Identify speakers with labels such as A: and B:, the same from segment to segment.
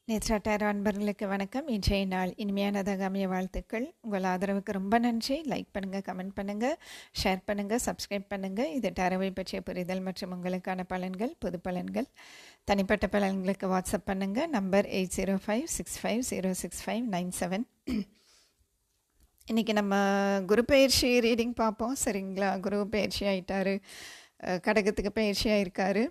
A: நேத்ராட்டார் அன்பர்களுக்கு வணக்கம். இன்றைய நாள் இனிமையானதாக அமைய வாழ்த்துக்கள். உங்கள் ஆதரவுக்கு ரொம்ப நன்றி. லைக் பண்ணுங்கள், கமெண்ட் பண்ணுங்கள், ஷேர் பண்ணுங்கள், சப்ஸ்கிரைப் பண்ணுங்கள். இது டேரோவை பற்றிய புரிதல் மற்றும் உங்களுக்கான பலன்கள், பொது பலன்கள். தனிப்பட்ட பலன்களுக்கு வாட்ஸ்அப் பண்ணுங்கள். நம்பர் 8056506597. இன்றைக்கி நம்ம குரு பயிற்சி ரீடிங் பார்ப்போம். சரிங்களா? குரு பயிற்சி ஆகிட்டார், கடகத்துக்கு பயிற்சி ஆகிருக்காரு.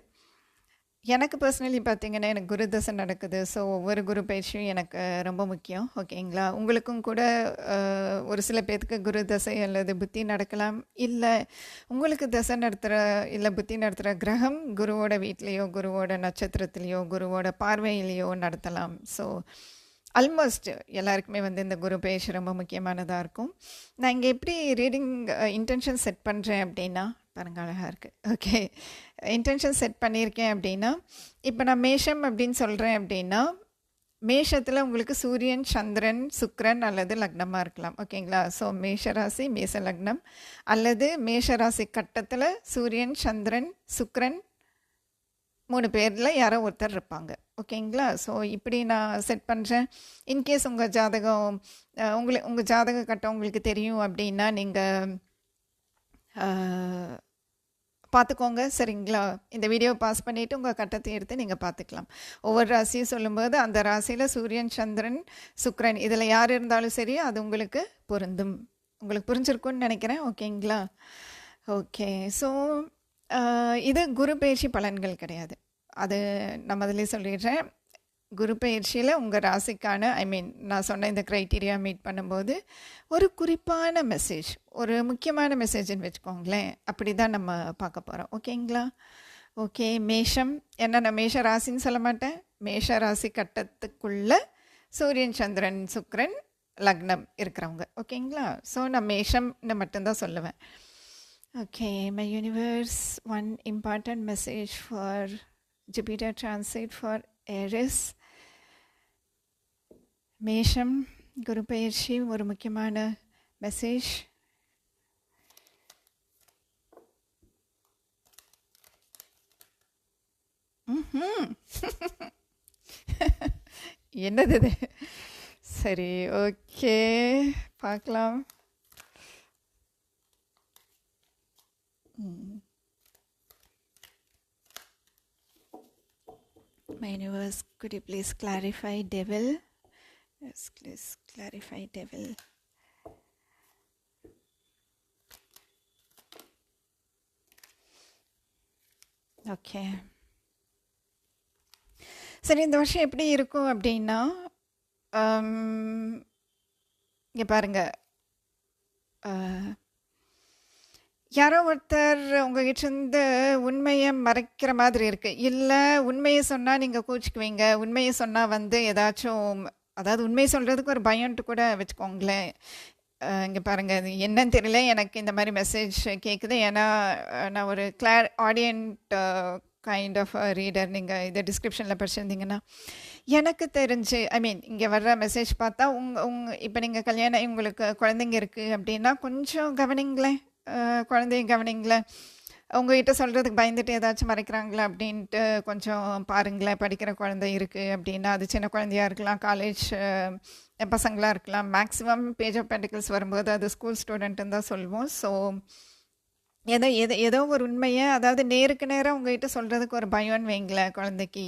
A: எனக்கு பர்சனலி பார்த்திங்கன்னா எனக்கு குரு தசை நடக்குது. ஸோ ஒவ்வொரு குரு பயிற்சியும் எனக்கு ரொம்ப முக்கியம். ஓகேங்களா? உங்களுக்கும் கூட ஒரு சில பேர்த்துக்கு குரு தசை அல்லது புத்தி நடக்கலாம். இல்லை உங்களுக்கு தசை நடத்துகிற இல்லை புத்தி நடத்துகிற கிரகம் குருவோட வீட்லேயோ குருவோட நட்சத்திரத்துலேயோ குருவோட பார்வையிலேயோ நடத்தலாம். ஸோ ஆல்மோஸ்ட் எல்லாருக்குமே இந்த குரு பயிற்சி ரொம்ப முக்கியமானதாக இருக்கும். நான் இங்கே எப்படி ரீடிங் இன்டென்ஷன் செட் பண்ணுறேன் அப்படின்னா, பாருங்க அழகாக இருக்குது. ஓகே, இன்டென்ஷன் செட் பண்ணியிருக்கேன் அப்படின்னா, இப்போ நான் மேஷம் அப்படின்னு சொல்கிறேன் அப்படின்னா, மேஷத்தில் உங்களுக்கு சூரியன், சந்திரன், சுக்கிரன் அல்லது லக்னமாக இருக்கலாம். ஓகேங்களா? ஸோ மேஷராசி, மேஷ லக்னம் அல்லது மேஷராசி கட்டத்தில் சூரியன், சந்திரன், சுக்கிரன் 3 பேரில் யாரோ ஒருத்தர் இருப்பாங்க. ஓகேங்களா? ஸோ இப்படி நான் செட் பண்ணுறேன். இன்கேஸ் உங்கள் ஜாதகம் உங்கள் ஜாதக கட்டம் உங்களுக்கு தெரியும் அப்படின்னா நீங்கள் பார்த்துக்கோங்க. சரிங்களா? இந்த வீடியோ பாஸ் பண்ணிவிட்டு உங்கள் கட்டத்தை எடுத்து நீங்கள் பார்த்துக்கலாம். ஒவ்வொரு ராசியும் சொல்லும்போது அந்த ராசியில் சூரியன், சந்திரன், சுக்கிரன் இதில் யார் இருந்தாலும் சரி அது உங்களுக்கு பொருந்தும். உங்களுக்கு புரிஞ்சிருக்குன்னு நினைக்கிறேன். ஓகேங்களா? ஓகே, ஸோ இது குரு பயிற்சி பலன்கள் கிடையாது. அது நம்ம அதிலே சொல்லிடுறேன். குரு பயிற்சியில் உங்கள் ராசிக்கான நான் சொன்ன இந்த க்ரைட்டீரியா மீட் பண்ணும்போது ஒரு குறிப்பான மெசேஜ், ஒரு முக்கியமான மெசேஜ்னு வச்சுக்கோங்களேன், அப்படி தான் நம்ம பார்க்க போகிறோம். ஓகேங்களா? ஓகே, மேஷம் என்ன, நான் மேஷ ராசின்னு சொல்ல மாட்டேன். மேஷ ராசி கட்டத்துக்குள்ள சூரியன், சந்திரன், சுக்கிரன், லக்னம் இருக்கிறவங்க. ஓகேங்களா? ஸோ நான் மேஷம்னு மட்டும்தான் சொல்லுவேன். Okay, my universe, one important message for Jupiter transit for Aries. மேஷம் குரு பயிற்சி ஒரு முக்கியமான மெசேஜ். என்னது இது? சரி, ஓகே, பார்க்கலாம். My universe, could you please clarify devil? Yes, please clarify devil. Okay, சரி, இந்த வருஷம் எப்படி இருக்கும் அப்படின்னா, இங்கே பாருங்கள், யாரோ ஒருத்தர் உங்ககிட்ட உண்மையை மறைக்கிற மாதிரி இருக்குது. இல்லை உண்மையை சொன்னால் நீங்கள் கோச்சிக்குவீங்க, உண்மையை சொன்னால் ஏதாச்சும், அதாவது உண்மையை சொல்கிறதுக்கு ஒரு பயன்ட்டு கூட வச்சுக்கோங்களேன். இங்கே பாருங்கள், அது என்னன்னு தெரியல, எனக்கு இந்த மாதிரி மெசேஜ் கேட்குது. ஏன்னா நான் ஒரு ஆடியன்ட் கைண்ட் ஆஃப் ரீடர். நீங்கள் இதை டிஸ்கிரிப்ஷனில் படிச்சிருந்தீங்கன்னா எனக்கு தெரிஞ்சு இங்கே வர்ற மெசேஜ் பார்த்தா இப்போ நீங்கள் கல்யாணம், உங்களுக்கு குழந்தைங்க இருக்குது அப்படின்னா கொஞ்சம் கவனிங்களேன், குழந்தையும் கவனிங்களேன். உங்ககிட்ட சொல்கிறதுக்கு பயந்துட்டு ஏதாச்சும் மறைக்கிறாங்களா அப்படின்ட்டு கொஞ்சம் பாருங்களேன். படிக்கிற குழந்தை இருக்குது அப்படின்னா, அது சின்ன குழந்தையாக இருக்கலாம், காலேஜ் பசங்களாக இருக்கலாம். மேக்ஸிமம் பேஜ் ஆஃப் பென்டிகிள்ஸ் வரும்போது அது ஸ்கூல் ஸ்டூடெண்ட்டுன்னு தான் சொல்லுவோம். ஸோ ஏதோ ஒரு உண்மையை, அதாவது நேருக்கு நேராக உங்ககிட்ட சொல்கிறதுக்கு ஒரு பயம்னு வைங்களேன் குழந்தைக்கு.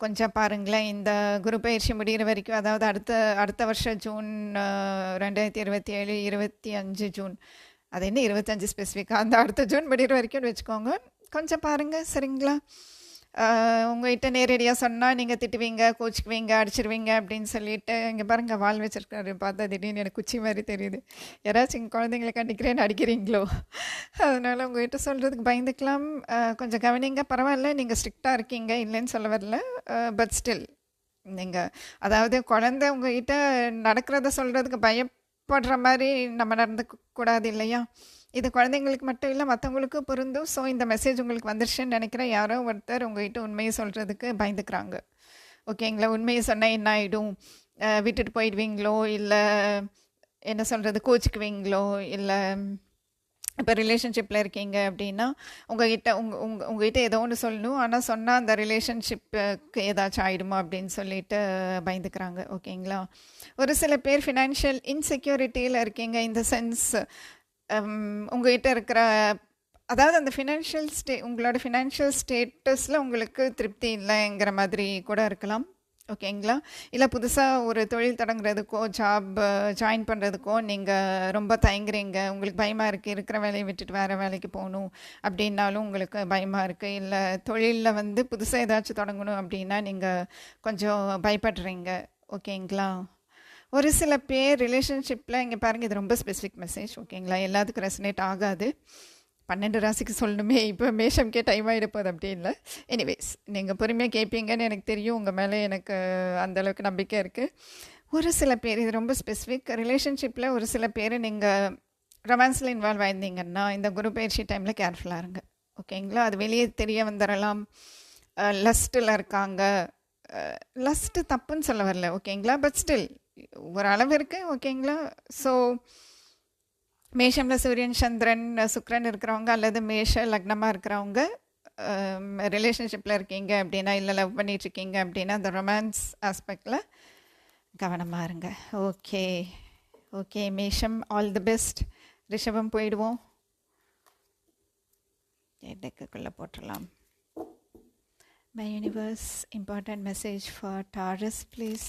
A: கொஞ்சம் பாருங்களேன், இந்த குரு பயிற்சி முடிகிற வரைக்கும், அதாவது அடுத்த வருஷம் ஜூன் 2027 25 ஜூன், அது என்ன 25 ஸ்பெசிஃபிக்காக, அந்த அடுத்த ஜூன் முடிகிற வரைக்கும்னு வச்சுக்கோங்க. கொஞ்சம் பாருங்கள். சரிங்களா? உங்கள்கிட்ட நேரடியாக சொன்னால் நீங்கள் திட்டுவீங்க, கோச்சிக்குவீங்க, அடிச்சிருவீங்க அப்படின்னு சொல்லிட்டு, இங்கே பாருங்கள் வால் வச்சுருக்காரு. பார்த்தா திடீர்னு எனக்கு குச்சி மாதிரி தெரியுது. யாராச்சும் எங்கள் குழந்தைங்களை கண்டிக்கிறேன்னு அடிக்கிறீங்களோ? அதனால் உங்கள்கிட்ட சொல்கிறதுக்கு பயந்துக்கலாம். கொஞ்சம் கவனிங்க. பரவாயில்ல, நீங்கள் ஸ்ட்ரிக்டாக இருக்கீங்க, இல்லைன்னு சொல்ல வரல. பட் ஸ்டில் நீங்கள், அதாவது குழந்தை உங்கள்கிட்ட நடக்கிறத சொல்கிறதுக்கு பயப்படுற மாதிரி நம்ம நடந்துக்கூடாது இல்லையா? இது குழந்தைங்களுக்கு மட்டும் இல்லை, மற்றவங்களுக்கும் பொருந்தும். ஸோ இந்த மெசேஜ் உங்களுக்கு வந்துருச்சுன்னு நினைக்கிறேன். யாரோ ஒருத்தர் உங்கள்கிட்ட உண்மையை சொல்கிறதுக்கு பயந்துக்கிறாங்க. ஓகேங்களா? உண்மையை சொன்னால் என்ன ஆகிடும், விட்டுட்டு போயிடுவீங்களோ, இல்லை என்ன சொல்கிறது, கோச்சிக்குவீங்களோ, இல்லை இப்போ ரிலேஷன்ஷிப்பில் இருக்கீங்க அப்படின்னா உங்ககிட்ட ஏதோ ஒன்று சொல்லணும், ஆனால் சொன்னால் அந்த ரிலேஷன்ஷிப்புக்கு ஏதாச்சும் ஆகிடுமா அப்படின்னு சொல்லிட்டு பயந்துக்கிறாங்க. ஓகேங்களா? ஒரு சில பேர் ஃபினான்ஷியல் இன்செக்யூரிட்டியில் இருக்கீங்க. இந்த சென்ஸ் உங்ககிட்ட இருக்கிற அதாவது அந்த உங்களோட ஃபினான்ஷியல் ஸ்டேட்டஸில் உங்களுக்கு திருப்தி இல்லைங்கிற மாதிரி கூட இருக்கலாம். ஓகேங்களா? இல்லை புதுசாக ஒரு தொழில் தொடங்குறதுக்கோ ஜாயின் பண்ணுறதுக்கோ நீங்கள் ரொம்ப தயங்குறீங்க, உங்களுக்கு பயமாக இருக்குது, இருக்கிற வேலையை விட்டுட்டு வேறு வேலைக்கு போகணும் அப்படின்னாலும் உங்களுக்கு பயமாக இருக்குது. இல்லை தொழிலில் வந்து புதுசாக ஏதாச்சும் தொடங்கணும் அப்படின்னா நீங்கள் கொஞ்சம் பயப்படுறீங்க. ஓகேங்களா? ஒரு சில பேர் ரிலேஷன்ஷிப்பில் இங்கே பாருங்கள், இது ரொம்ப ஸ்பெசிஃபிக் மெசேஜ். ஓகேங்களா? எல்லாத்துக்கும் ரெசனேட் ஆகாது. 12 ராசிக்கு சொல்லணுமே, இப்போ மேஷம்கே டைம் ஆகிட போகுது அப்படி இல்லை. எனிவேஸ், நீங்கள் பொறுமையாக கேட்பீங்கன்னு எனக்கு தெரியும். உங்கள் மேலே எனக்கு அந்தளவுக்கு நம்பிக்கை இருக்குது. ஒரு சில பேர், இது ரொம்ப ஸ்பெசிஃபிக், ரிலேஷன்ஷிப்பில் ஒரு சில பேர் நீங்கள் ரொமான்ஸில் இன்வால்வ் ஆயிருந்தீங்கன்னா இந்த குரு பயிற்சி டைமில் கேர்ஃபுல்லாக இருங்க. ஓகேங்களா? அது வெளியே தெரிய வந்துடலாம். லஸ்ட்டில் இருக்காங்க. லஸ்ட்டு தப்புன்னு சொல்ல வரல. ஓகேங்களா? பட் ஸ்டில் ஒரு அளவு இருக்குது. ஓகேங்களா? ஸோ மேஷமில் சூரியன், சந்திரன், சுக்கிரன் இருக்கிறவங்க அல்லது மேஷ லக்னமாக இருக்கிறவங்க ரிலேஷன்ஷிப்பில் இருக்கீங்க அப்படின்னா, இல்லை லவ் பண்ணிகிட்ருக்கீங்க அப்படின்னா அந்த ரொமான்ஸ் ஆஸ்பெக்டில் கவனமாக இருங்க. ஓகே ஓகே மேஷம், ஆல் தி பெஸ்ட். ரிஷபம் போயிடுவோம். டெக்குக்குள்ளே போட்டுடலாம். My universe, important message for Taurus please.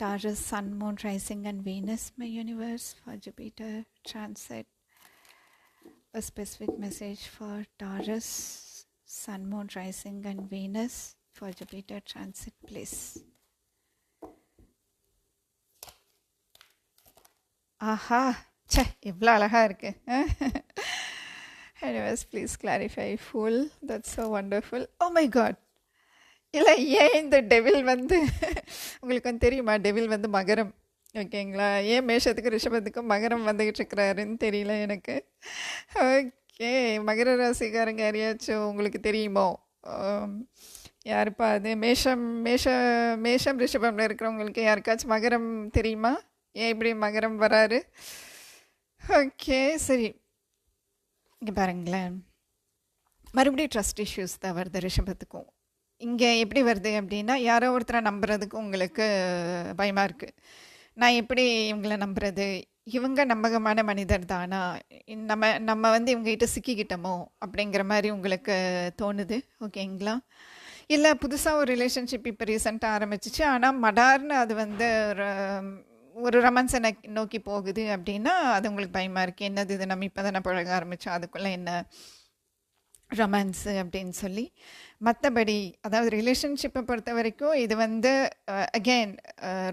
A: Taurus, Sun, Moon, Rising and Venus, my universe, for Jupiter transit. A specific message for Taurus, Sun, Moon, Rising and Venus for Jupiter transit, please. ஆஹா, சே இவ்வளோ அழகாக இருக்கு. Anyways, please clarify full. That's so wonderful. Oh my God. இல்லை, ஏன் இந்த devil வந்து உங்களுக்கு வந்து தெரியுமா? டெவில் வந்து மகரம். ஓகேங்களா? ஏன் மேஷத்துக்கு ரிஷபத்துக்கும் மகரம் வந்துக்கிட்டு இருக்கிறாருன்னு தெரியல எனக்கு. ஓகே, மகர ராசிக்காரங்க யாரையாச்சும் உங்களுக்கு தெரியுமோ? யாருப்பா அது? மேஷம் ரிஷபமில் இருக்கிறவங்களுக்கு யாருக்காச்சும் மகரம் தெரியுமா? ஏன் இப்படி மகரம் வராரு? ஓகே, சரி, இங்கே பாருங்களேன், மறுபடியும் ட்ரஸ்ட் இஷ்யூஸ் தான் வருது ரிஷபத்துக்கும். இங்கே எப்படி வருது அப்படின்னா, யாரோ ஒருத்தரை நம்புறதுக்கு உங்களுக்கு பயமாக இருக்குது. நான் எப்படி இவங்களை நம்புறது? இவங்க நம்பகமான மனிதர் தானா? நம்ம வந்து இவங்ககிட்ட சிக்கிக்கிட்டோமோ அப்படிங்கிற மாதிரி உங்களுக்கு தோணுது. ஓகேங்களா? இல்லை புதுசாக ஒரு ரிலேஷன்ஷிப் இப்போ ரீசெண்டாக ஆரம்பிச்சிச்சு, ஆனால் மடார்னு அது வந்து ஒரு ரொமான்ஸை நோக்கி போகுது அப்படின்னா அது உங்களுக்கு பயமாக இருக்குது. என்னது இது, நம்ம இப்போ தானே பழக ஆரம்பித்தோம், அதுக்குள்ளே என்ன ரொமான்ஸு அப்படின்னு சொல்லி. மற்றபடி அதாவது ரிலேஷன்ஷிப்பை பொறுத்த வரைக்கும் இது வந்து அகெயின்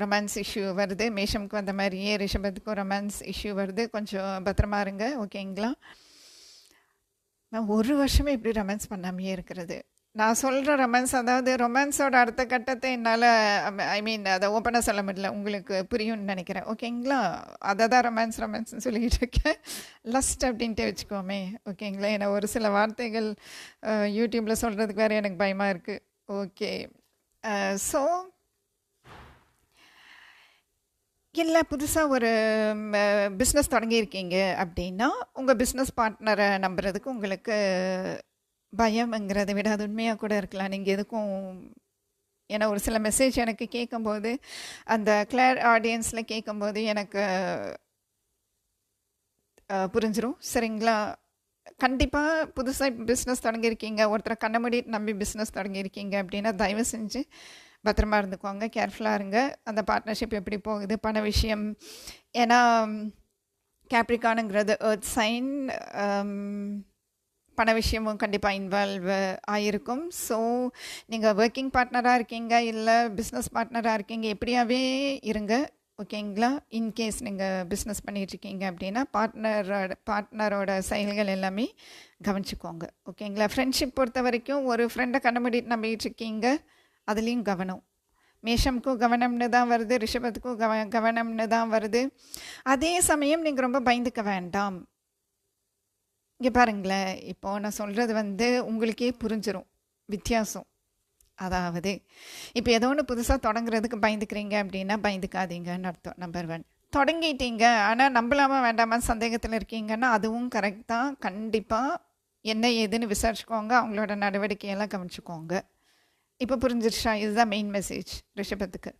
A: ரொமான்ஸ் இஷ்யூ வருது. மேஷமுக்கு வந்த மாதிரியே ரிஷபத்துக்கும் ரொமான்ஸ் இஷ்யூ வருது. கொஞ்சம் பத்திரமா இருங்க. ஓகேங்களா? நான் ஒரு வருஷமே இப்படி ரொமான்ஸ் பண்ணாமையே இருக்கிறது. நான் சொல்கிற ரொமான்ஸ், அதாவது ரொமான்ஸோட அடுத்த கட்டத்தை என்னால் அதை ஓப்பனாக சொல்ல முடியல, உங்களுக்கு புரியும்னு நினைக்கிறேன். ஓகேங்களா? அதை தான் ரொமான்ஸ்னு சொல்லிக்கிட்டு இருக்கேன். லஸ்ட் அப்படின்ட்டு வச்சுக்கோமே. ஓகேங்களா? ஏன்னா ஒரு சில வார்த்தைகள் யூடியூப்பில் சொல்கிறதுக்கு வேறு எனக்கு பயமாக இருக்குது. ஓகே, ஸோ இல்லை புதுசாக ஒரு பிஸ்னஸ் தொடங்கியிருக்கீங்க அப்படின்னா உங்கள் பிஸ்னஸ் பார்ட்னரை நம்புறதுக்கு உங்களுக்கு பயம்ங்கிறத விட அது உண்மையாக கூட இருக்கலாம். நீங்கள் எதுக்கும், ஏன்னா ஒரு சில மெசேஜ் எனக்கு கேட்கும்போது, அந்த கிளியர் ஆடியன்ஸில் கேட்கும்போது எனக்கு புரிஞ்சிடும். சரிங்களா? கண்டிப்பாக புதுசாக பிஸ்னஸ் தொடங்கியிருக்கீங்க, ஒருத்தரை கண்ண மூடிட்டு நம்பி பிஸ்னஸ் தொடங்கியிருக்கீங்க அப்படின்னா தயவு செஞ்சு பத்திரமா இருந்துக்குவாங்க, கேர்ஃபுல்லாக இருங்க. அந்த பார்ட்னர்ஷிப் எப்படி போகுது, பண விஷயம், ஏன்னா கேப்ரிகானுங்கிறது எர்த் சைன், பண விஷயமும் கண்டிப்பாக இன்வால்வ் ஆகிருக்கும். ஸோ நீங்கள் ஒர்க்கிங் பார்ட்னராக இருக்கீங்க, இல்லை பிஸ்னஸ் பார்ட்னராக இருக்கீங்க, எப்படியாவே இருங்க. ஓகேங்களா? இன்கேஸ் நீங்கள் பிஸ்னஸ் பண்ணிகிட்ருக்கீங்க அப்படின்னா பார்ட்னரோட செயல்கள் எல்லாமே கவனிச்சுக்கோங்க. ஓகேங்களா? ஃப்ரெண்ட்ஷிப் பொறுத்த வரைக்கும் ஒரு ஃப்ரெண்டை கண்டுபிடிட்டு நம்பிக்கிட்டு இருக்கீங்க, அதுலேயும் கவனம். மேஷமுக்கும் கவனம்னு தான் வருது, ரிஷபத்துக்கும் கவனம்னு தான் வருது. அதே சமயம் நீங்கள் ரொம்ப பயந்துக்க வேண்டாம். இங்கே பாருங்களேன், இப்போது நான் சொல்கிறது வந்து உங்களுக்கே புரிஞ்சிடும் வித்தியாசம். அதாவது இப்போ ஏதோ ஒன்று புதுசாக தொடங்குறதுக்கு பயந்துக்கிறீங்க அப்படின்னா பயந்துக்காதீங்கன்னு அர்த்தம். நம்பர் 1. தொடங்கிட்டீங்க, ஆனால் நம்பலாமா வேண்டாமா சந்தேகத்தில் இருக்கீங்கன்னா அதுவும் கரெக்ட் தான். கண்டிப்பாக என்ன ஏதுன்னு விசாரிச்சுக்கோங்க, அவங்களோட நடவடிக்கையெல்லாம் கவனிச்சுக்கோங்க. இப்போ புரிஞ்சிருச்சா? இதுதான் மெயின் மெசேஜ் ரிஷபத்துக்கு.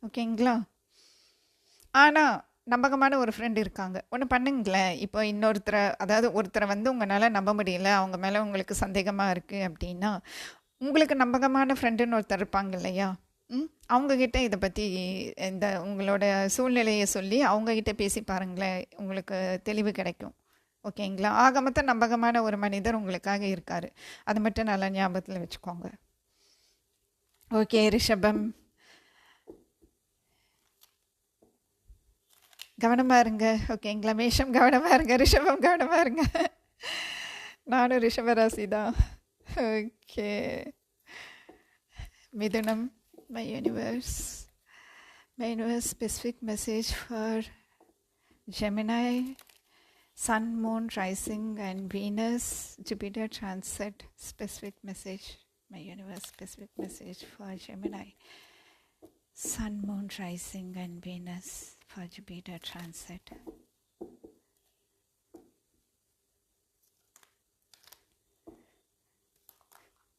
A: ஓகேங்களா? ஆனால் நம்பகமான ஒரு ஃப்ரெண்ட் இருக்காங்க, ஒன்று பண்ணுங்களேன். இப்போ இன்னொருத்தரை, அதாவது ஒருத்தரை வந்து உங்களால் நம்ப முடியல, அவங்க மேலே உங்களுக்கு சந்தேகமாக இருக்குது அப்படின்னா, உங்களுக்கு நம்பகமான ஃப்ரெண்டுன்னு ஒருத்தர் இருப்பாங்க இல்லையா? அவங்கக்கிட்ட இதை பற்றி, இந்த உங்களோட சூழ்நிலையை சொல்லி அவங்கக்கிட்ட பேசி பாருங்களேன், உங்களுக்கு தெளிவு கிடைக்கும். ஓகேங்களா? ஆக மொத்தம் நம்பகமான ஒரு மனிதர் உங்களுக்காக இருக்கார், அது மட்டும் நல்லா ஞாபகத்தில் வச்சுக்கோங்க. ஓகே ரிஷபம், கவனமாக இருங்க. ஓகேங்களா? மேஷம் கவனமாக இருங்க, ரிஷபம் கவனமாக இருங்க. நானும் ரிஷபராசி தான். ஓகே. மிதுனம், my universe specific message for Gemini, Sun, Moon, Rising and Venus, Jupiter transit. Specific message, my universe specific message for Gemini, Sun, Moon, Rising and Venus for Jupiter transit.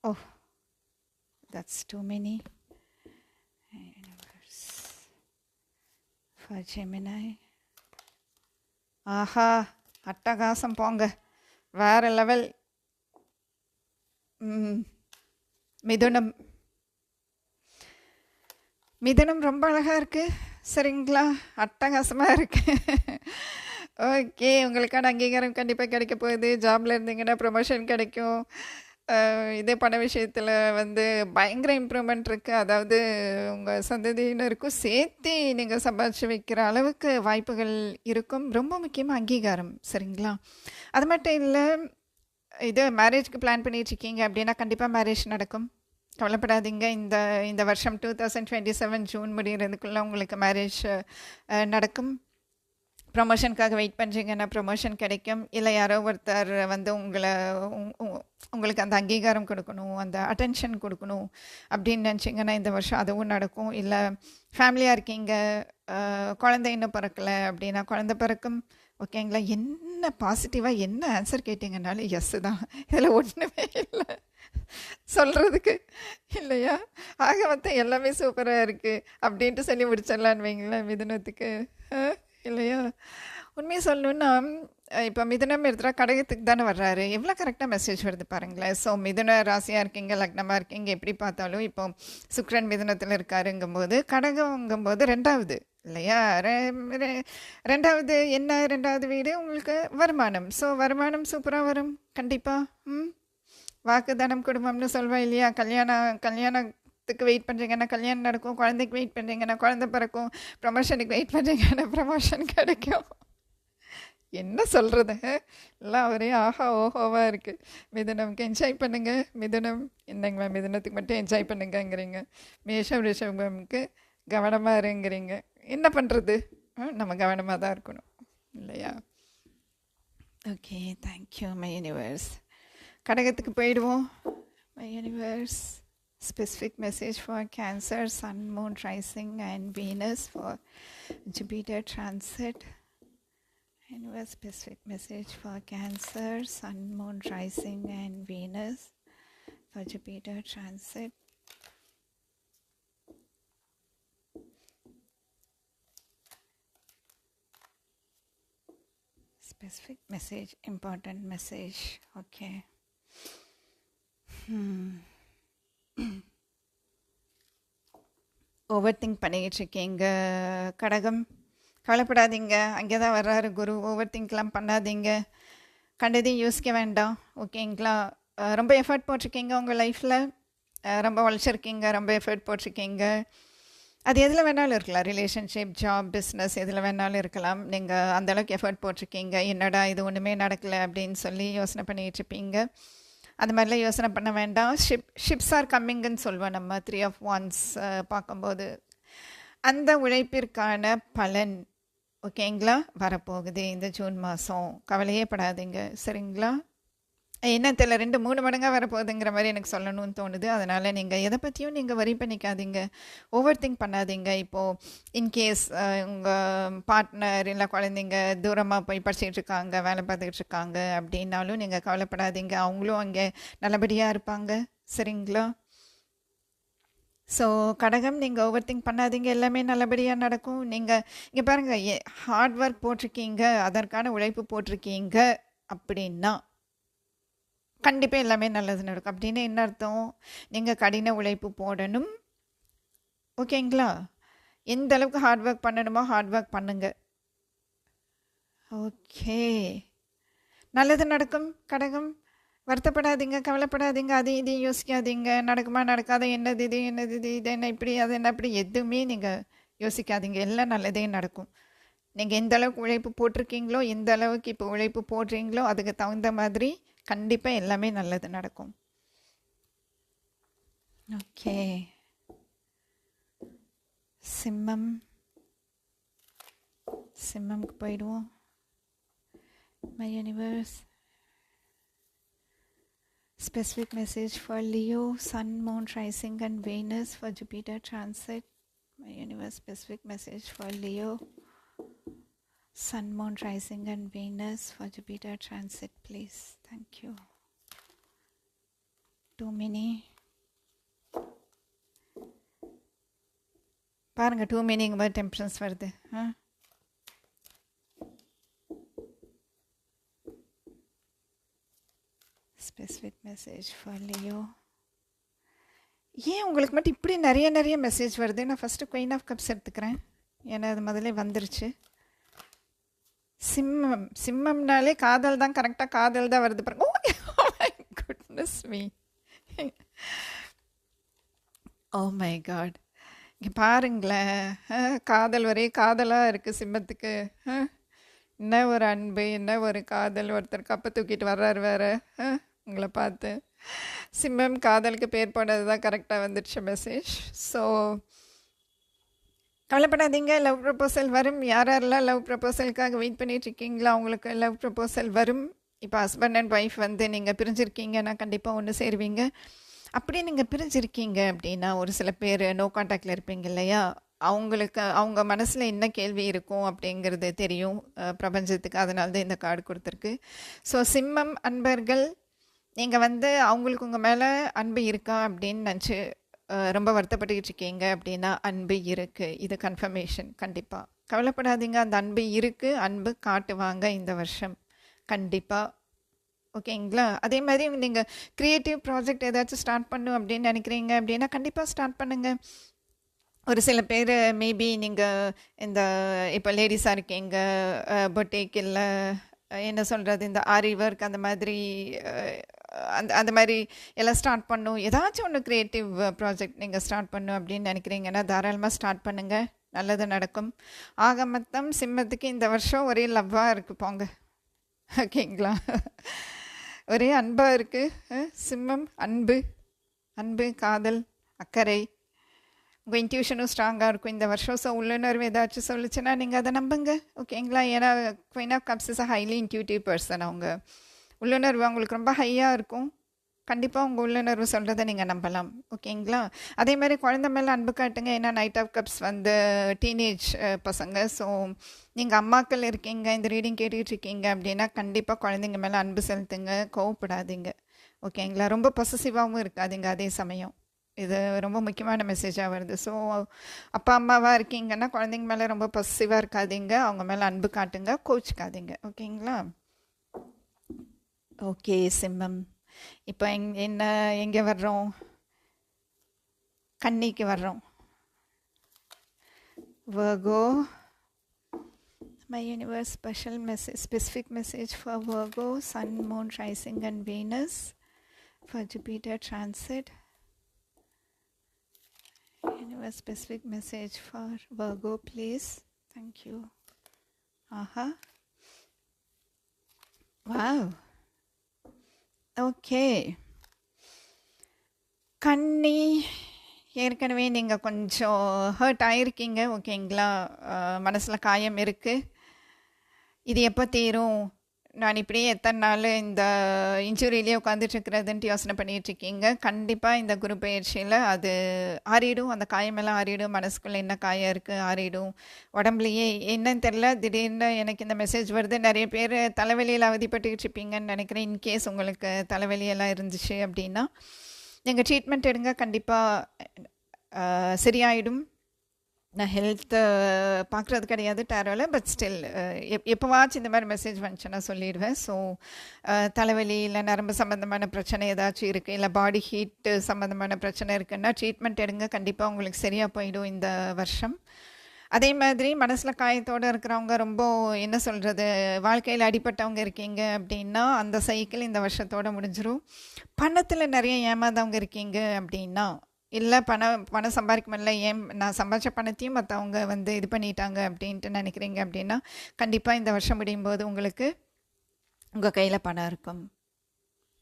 A: Oh, that's too many. Universe for Gemini. ஆஹா, அட்டகாசம் போங்க, வேற level. மிதுனம், மிதுனம் ரொம்ப அழகாக இருக்குது. சரிங்களா? அட்டகாசமாக இருக்குது. ஓகே, உங்களுக்கான அங்கீகாரம் கண்டிப்பாக கிடைக்க போகுது. ஜாபில் இருந்தீங்கன்னா ப்ரொமோஷன் கிடைக்கும். இதே பண விஷயத்தில் வந்து பயங்கர இம்ப்ரூவ்மெண்ட் இருக்குது. அதாவது உங்கள் சந்ததியினருக்கும் சேர்த்து நீங்கள் சம்பாதிச்சு வைக்கிற அளவுக்கு வாய்ப்புகள் இருக்கும். ரொம்ப முக்கியமாக அங்கீகாரம். சரிங்களா? அது மட்டும் இல்லை, இது மேரேஜ்க்கு பிளான் பண்ணிட்டுருக்கீங்க அப்படின்னா கண்டிப்பாக மேரேஜ் நடக்கும். கவலைப்படாதீங்க. இந்த வருஷம் 2027 ஜூன் முடிகிறதுக்குள்ளே உங்களுக்கு மேரேஜ் நடக்கும். ப்ரொமோஷனுக்காக வெயிட் பண்ணுறீங்கன்னா ப்ரொமோஷன் கிடைக்கும். இல்லை யாரோ ஒருத்தர் வந்து உங்களுக்கு அந்த அங்கீகாரம் கொடுக்கணும், அந்த அட்டென்ஷன் கொடுக்கணும் அப்படின்னு நினச்சிங்கன்னா இந்த வருஷம் அதுவும் நடக்கும். இல்லை ஃபேமிலியாக இருக்கீங்க, குழந்தை இன்னும் பிறக்கலை அப்படின்னா குழந்தை பிறக்கும். ஓகேங்களா? என்ன பாசிட்டிவாக என்ன ஆன்சர் கேட்டிங்கனாலும் எஸ் தான். இதில் ஒன்றுமே இல்லை சொல்கிறதுக்கு, இல்லையா? ஆக மொத்தம் எல்லாமே சூப்பராக இருக்குது அப்படின்ட்டு சொல்லி முடிச்சிடலான்னு வைங்களேன் மிதுனத்துக்கு, இல்லையா? உண்மையை சொல்லணுன்னா, இப்போ மிதுனம் எடுத்துகிட்டா கடகத்துக்கு தானே வர்றாரு. எவ்வளோ கரெக்டாக மெசேஜ் வருது பாருங்களேன். ஸோ மிதுன ராசியாக இருக்கீங்க, லக்னமாக இருக்கீங்க, எப்படி பார்த்தாலும் இப்போ சுக்கிரன் மிதுனத்தில் இருக்காருங்கும்போது கடகங்கும்போது ரெண்டாவது, இல்லையா? ரெண்டாவது என்ன? ரெண்டாவது வீடு உங்களுக்கு வருமானம். ஸோ வருமானம் சூப்பராக வரும் கண்டிப்பாக. வாக்குதானம் குடும்பம்னு சொல்வேன் இல்லையா? கல்யாணத்துக்கு வெயிட் பண்ணுறீங்கன்னா கல்யாணம் நடக்கும், குழந்தைக்கு வெயிட் பண்ணுறீங்கன்னா குழந்தை பிறக்கும், ப்ரமோஷனுக்கு வெயிட் பண்ணுறீங்கன்னா ப்ரமோஷன் கிடைக்கும். என்ன சொல்கிறது, எல்லாம் ஒரே ஆஹா ஓஹோவாக இருக்குது. மிதுனம்க்கு என்ஜாய் பண்ணுங்கள். மிதுனம் என்னங்களா, மிதுனத்துக்கு மட்டும் என்ஜாய் பண்ணுங்கங்கிறீங்க. மேஷம் ரிஷபம்க்கு கவனமாக இருங்கிறீங்க. என்ன பண்ணுறது, நம்ம கவனமாக தான் இருக்கணும், இல்லையா? Okay, thank you my universe. கடகத்துக்கு போயிடுவோம். My universe specific message for Cancer, Sun, Moon, Rising and Venus for Jupiter transit. Universe specific message for Cancer, Sun, Moon, Rising and Venus for Jupiter transit. Specific message, important message. Okay. Over think பண்ணிக்கிட்டு இருக்கீங்க கடகம். கவலைப்படாதீங்க, அங்கே தான் வர்றாரு குரு. Over திங்க்லாம் பண்ணாதீங்க, கண்டதையும் யோசிக்க வேண்டாம். ஓகேங்களா? ரொம்ப எஃபர்ட் போட்டிருக்கீங்க உங்கள் லைஃப்பில், ரொம்ப உழைச்சிருக்கீங்க, ரொம்ப எஃபர்ட் போட்டிருக்கீங்க. அது எதில் வேணாலும் இருக்கலாம், ரிலேஷன்ஷிப், ஜாப், பிஸ்னஸ், எதில் வேணாலும் இருக்கலாம். நீங்கள் அந்தளவுக்கு எஃபர்ட் போட்டிருக்கீங்க. என்னடா இது ஒன்றுமே நடக்கலை அப்படின்னு சொல்லி யோசனை பண்ணிகிட்டு இருப்பீங்க. அந்த மாதிரிலாம் யோசனை பண்ண வேண்டாம். ஷிப்ஸ் ஆர் கம்மிங்குன்னு சொல்லுவோம் நம்ம 3 of Wands பார்க்கும்போது. அந்த உழைப்பிற்கான பலன் ஓகேங்களா வரப்போகுது இந்த ஜூன் மாதம். கவலையே படாதீங்க, சரிங்களா? என்ன தெரியல 2-3 மடங்கா வரப்போகுதுங்கிற மாதிரி எனக்கு சொல்லணும்னு தோணுது. அதனால் நீங்கள் எதை பற்றியும் நீங்கள் வரி பண்ணிக்காதீங்க, ஓவர் திங்க் பண்ணாதீங்க. இப்போது இன்கேஸ் உங்கள் பார்ட்னர் இல்லை குழந்தைங்க தூரமாக போய் படிச்சுட்டு இருக்காங்க, வேலை பார்த்துக்கிட்டு இருக்காங்க அப்படின்னாலும் நீங்கள் கவலைப்படாதீங்க, அவங்களும் அங்கே நல்லபடியாக இருப்பாங்க. சரிங்களா? ஸோ கடகம், நீங்கள் ஓவர் திங்க் பண்ணாதீங்க, எல்லாமே நல்லபடியாக நடக்கும். நீங்கள் இங்கே பாருங்கள், ஹார்ட் ஒர்க் போட்டிருக்கீங்க, அதற்கான உழைப்பு போட்டிருக்கீங்க அப்படின்னா கண்டிப்பாக எல்லாமே நல்லது நடக்கும். அப்படின்னு என்ன அர்த்தம்? நீங்கள் கடின உழைப்பு போடணும். ஓகேங்களா? எந்த அளவுக்கு ஹார்ட் ஒர்க் பண்ணணுமோ ஹார்ட் ஒர்க் பண்ணுங்க. ஓகே, நல்லது நடக்கும். கடகம், வருத்தப்படாதீங்க, கவலைப்படாதீங்க, அதையும் இதையும் யோசிக்காதீங்க, நடக்குமா நடக்காத, என்னது இது என்னது இது, இது என்ன இப்படி, அது என்ன அப்படி, எதுவுமே நீங்கள் யோசிக்காதீங்க, எல்லாம் நல்லதே நடக்கும். நீங்கள் எந்த அளவுக்கு உழைப்பு போட்டிருக்கீங்களோ, எந்த அளவுக்கு இப்போ உழைப்பு போடுறீங்களோ அதுக்கு தகுந்த மாதிரி கண்டிப்பாக எல்லாமே நல்லது நடக்கும். ஓகே, சிம்மம்க்கு போயிடுவோம். My universe, specific message for Leo, Sun, Moon, Rising and Venus for Jupiter transit. My universe, specific message for Leo, Sun, Moon, Rising and Venus for Jupiter transit, please. Thank you. Too many. பாருங்க, two meaning மாதிரி temperance வருது. Specific message for Leo. ஏன் உங்களுக்கு மட்டும் இப்படி நிறைய message வருது? நான் ஃபஸ்ட்டு குயின் ஆஃப் கப்ஸ் எடுத்துக்கிறேன், ஏன்னா அது முதல்ல வந்துருச்சு. சிம்மம்னாலே காதல் தான், கரெக்டாக காதல் தான் வருது பாருங்க. Oh my goodness me, oh my God, இங்கே பாருங்களேன், காதல் ஒரே காதலாக இருக்குது சிம்மத்துக்கு. என்ன ஒரு அன்பு, என்ன ஒரு காதல், ஒருத்தர் கப்பை தூக்கிட்டு வர்றாரு வேறு உங்களை பார்த்து. சிம்மம் காதலுக்கு பேர் போனது தான் கரெக்டாக வந்துடுச்சு மெசேஜ். ஸோ கவலைப்படாதீங்க, லவ் ப்ரப்போசல் வரும். யாரெல்லாம் லவ் ப்ரப்போசலுக்காக வெயிட் பண்ணிகிட்ருக்கீங்களோ அவங்களுக்கு லவ் ப்ரப்போசல் வரும். இப்போ ஹஸ்பண்ட் அண்ட் ஒய்ஃப் வந்து நீங்கள் பிரிஞ்சிருக்கீங்கன்னா கண்டிப்பாக ஒன்று சேருவீங்க. அப்படியே நீங்கள் பிரிஞ்சிருக்கீங்க அப்படின்னா ஒரு சில பேர் நோ கான்டாக்டில் இருப்பீங்க இல்லையா, அவங்களுக்கு அவங்க மனசில் என்ன கேள்வி இருக்கும் அப்படிங்கிறது தெரியும் பிரபஞ்சத்துக்கு. அதனால தான் இந்த கார்டு கொடுத்துருக்கு. ஸோ சிம்மம் அன்பர்கள், நீங்கள் வந்து அவங்களுக்கு உங்கள் மேலே அன்பு இருக்கா அப்படின்னு நினச்சி ரொம்ப வருத்தப்பட்டுக்கிட்டு இருக்கீங்க அப்படின்னா அன்பு இருக்குது, இது கன்ஃபர்மேஷன். கண்டிப்பாக கவலைப்படாதீங்க, அந்த அன்பு இருக்குது, அன்பு காட்டுவாங்க இந்த வருஷம் கண்டிப்பாக. ஓகேங்களா? அதே மாதிரி நீங்கள் க்ரியேட்டிவ் ப்ராஜெக்ட் ஏதாச்சும் ஸ்டார்ட் பண்ணும் அப்படின்னு நினைக்கிறீங்க அப்படின்னா கண்டிப்பாக ஸ்டார்ட் பண்ணுங்கள். ஒரு சில பேர் மேபி நீங்கள் இந்த இப்போ லேடிஸாக இருக்கீங்க, பொட்டேக் இல்லை என்ன சொல்கிறது, இந்த ஆரி ஒர்க் அந்த மாதிரி அந்த மாதிரி எல்லாம் ஸ்டார்ட் பண்ணும், ஏதாச்சும் ஒன்று க்ரியேட்டிவ் ப்ராஜெக்ட் நீங்கள் ஸ்டார்ட் பண்ணும் அப்படின்னு நினைக்கிறீங்கன்னா தாராளமாக ஸ்டார்ட் பண்ணுங்கள், நல்லது நடக்கும். ஆக மொத்தம் சிம்மத்துக்கு இந்த வருஷம் ஒரே லவ்வாக இருக்குது போங்க. ஓகேங்களா? ஒரே அன்பாக இருக்குது சிம்மம். அன்பு காதல் அக்கறை, உங்கள் இன்ட்யூஷனும் ஸ்ட்ராங்காக இருக்கும் இந்த வருஷம். ஸோ உள்ளுணர்வு ஏதாச்சும் சொல்லிச்சுன்னா நீங்கள் அதை நம்புங்க. ஓகேங்களா? ஏன்னா queen of cups is a highly intuitive person. அவங்க உள்ளுணர்வு அவங்களுக்கு ரொம்ப ஹையாக இருக்கும். கண்டிப்பாக உங்கள் உள்ளுணர்வு சொல்கிறத நீங்கள் நம்பலாம். ஓகேங்களா? அதே மாதிரி குழந்தை மேலே அன்பு காட்டுங்க. ஏன்னா நைட் ஆஃப் கப்ஸ் வந்து டீனேஜ் பசங்க. ஸோ நீங்கள் அம்மாக்கள் இருக்கீங்க, இந்த ரீடிங் கேட்டுக்கிட்டு இருக்கீங்க அப்படின்னா கண்டிப்பாக குழந்தைங்க மேலே அன்பு செலுத்துங்க, கோவப்படாதீங்க. ஓகேங்களா? ரொம்ப பொசசிவாகவும் இருக்காதீங்க. அதே சமயம் இது ரொம்ப முக்கியமான மெசேஜாக வருது. ஸோ அப்பா அம்மாவாக இருக்கீங்கன்னா குழந்தைங்க மேலே ரொம்ப பொசசிவாக இருக்காதீங்க, அவங்க மேலே அன்பு காட்டுங்க, கோச்சிக்காதீங்க. ஓகேங்களா? ஓகே சிம்மம். இப்போ எங்கே வர்றோம்? கன்னிக்கு வர்றோம். Virgo, my universe special message, specific message for Virgo, Sun, Moon, Rising and Venus for Jupiter transit. Universe specific message for Virgo, please. Thank you. Wow. Okay கன்னி, ஏற்கனவே நீங்கள் கொஞ்சம் ஹர்ட் ஆகிருக்கீங்க. ஓகேங்களா? மனசில் காயம் இருக்குது. இது எப்போ தீரும்? நான் இப்படியே எத்தனை நாள் இந்த இன்ஜுரியிலே உட்காந்துட்ருக்கிறதுன்ட்டு யோசனை பண்ணிகிட்ருக்கீங்க. கண்டிப்பாக இந்த குரு பயிற்சியில் அது ஆறிடும், அந்த காயமெல்லாம் ஆறிடும். மனசுக்குள்ளே என்ன காயம் இருக்குது ஆறிடும். உடம்புலையே என்னன்னு தெரில, திடீர்னு எனக்கு இந்த மெசேஜ் வருது. நிறைய பேர் தலைவலியில் அவதிப்பட்டுக்கிட்டு இருப்பீங்கன்னு நினைக்கிறேன். இன்கேஸ் உங்களுக்கு தலைவலியெல்லாம் இருந்துச்சு அப்படின்னா நீங்கள் ட்ரீட்மெண்ட் எடுங்க, கண்டிப்பாக சரியாயிடும். நான் ஹெல்த்தை பார்க்குறது கிடையாது டேரோவில், பட் ஸ்டில் எப்போவாச்சும் இந்த மாதிரி மெசேஜ் வந்துச்சுன்னா சொல்லிடுவேன். ஸோ தலைவலி இல்லை நரம்பு சம்மந்தமான பிரச்சனை ஏதாச்சும் இருக்குது, இல்லை பாடி ஹீட்டு சம்மந்தமான பிரச்சனை இருக்குன்னா ட்ரீட்மெண்ட் எடுங்க, கண்டிப்பாக உங்களுக்கு சரியாக போயிடும் இந்த வருஷம். அதே மாதிரி மனசில் காயத்தோடு இருக்கிறவங்க, ரொம்ப என்ன சொல்கிறது, வாழ்க்கையில் அடிப்பட்டவங்க இருக்கீங்க அப்படின்னா அந்த சைக்கிள் இந்த வருஷத்தோடு முடிஞ்சிடும். பணத்தில் நிறைய ஏமாந்தவங்க இருக்கீங்க அப்படின்னா, இல்லை பணம் சம்பாதிக்க முடியல, நான் சம்பாதிச்ச பணத்தையும் மற்றவங்க இது பண்ணிட்டாங்க அப்படின்ட்டு நினைக்கிறீங்க அப்படின்னா, கண்டிப்பாக இந்த வருஷம் முடியும் போது உங்களுக்கு உங்கள் கையில் பணம் இருக்கும்.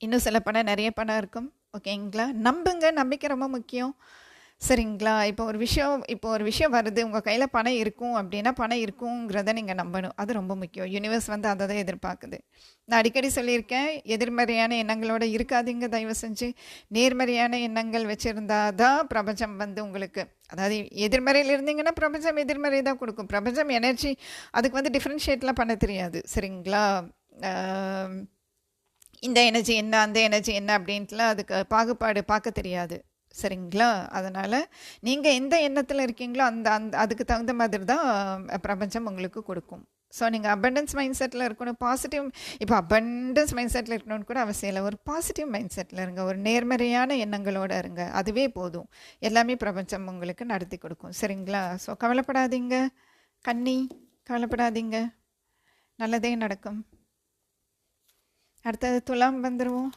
A: இன்னும் சில பணம், நிறைய பணம் இருக்கும். ஓகேங்களா? நம்புங்க, நம்பிக்கை ரொம்ப முக்கியம். சரிங்களா? இப்போ ஒரு விஷயம் வருது, உங்கள் கையில் பணம் இருக்கும் அப்படின்னா பணம் இருக்குங்கிறத நீங்கள் நம்பணும். அது ரொம்ப முக்கியம். யூனிவர்ஸ் அதை தான் எதிர்பார்க்குது. நான் அடிக்கடி சொல்லியிருக்கேன், எதிர்மறையான எண்ணங்களோட இருக்காதீங்க தயவு செஞ்சு. நேர்மறையான எண்ணங்கள் வச்சுருந்தா தான் பிரபஞ்சம் உங்களுக்கு, அதாவது எதிர்மறையில் இருந்தீங்கன்னா பிரபஞ்சம் எதிர்மறை தான் கொடுக்கும். பிரபஞ்சம் எனர்ஜி, அதுக்கு டிஃப்ரென்ஷியேட்லாம் பண்ண தெரியாது. சரிங்களா? இந்த எனர்ஜி என்ன, அந்த எனர்ஜி என்ன அப்படின்ட்டுலாம் அதுக்கு பாகுபாடு பார்க்க தெரியாது. சரிங்களா? அதனால் நீங்கள் எந்த எண்ணத்தில் இருக்கீங்களோ அதுக்கு தகுந்த மாதிரி தான் பிரபஞ்சம் உங்களுக்கு கொடுக்கும். ஸோ நீங்கள் அபண்டன்ஸ் மைண்ட் செட்டில் இருக்கணும், பாசிட்டிவ். இப்போ அபண்டன்ஸ் மைண்ட் செட்டில் இருக்கணும்னு கூட அவசியம் இல்லை, ஒரு பாசிட்டிவ் மைண்ட் செட்டில் இருங்க, ஒரு நேர்மறையான எண்ணங்களோடு இருங்க, அதுவே போதும். எல்லாமே பிரபஞ்சம் உங்களுக்கு நடத்தி கொடுக்கும். சரிங்களா? ஸோ கவலைப்படாதீங்க கன்னி, கவலைப்படாதீங்க, நல்லதே நடக்கும். அடுத்தது துலாம் வந்துடுவோம்.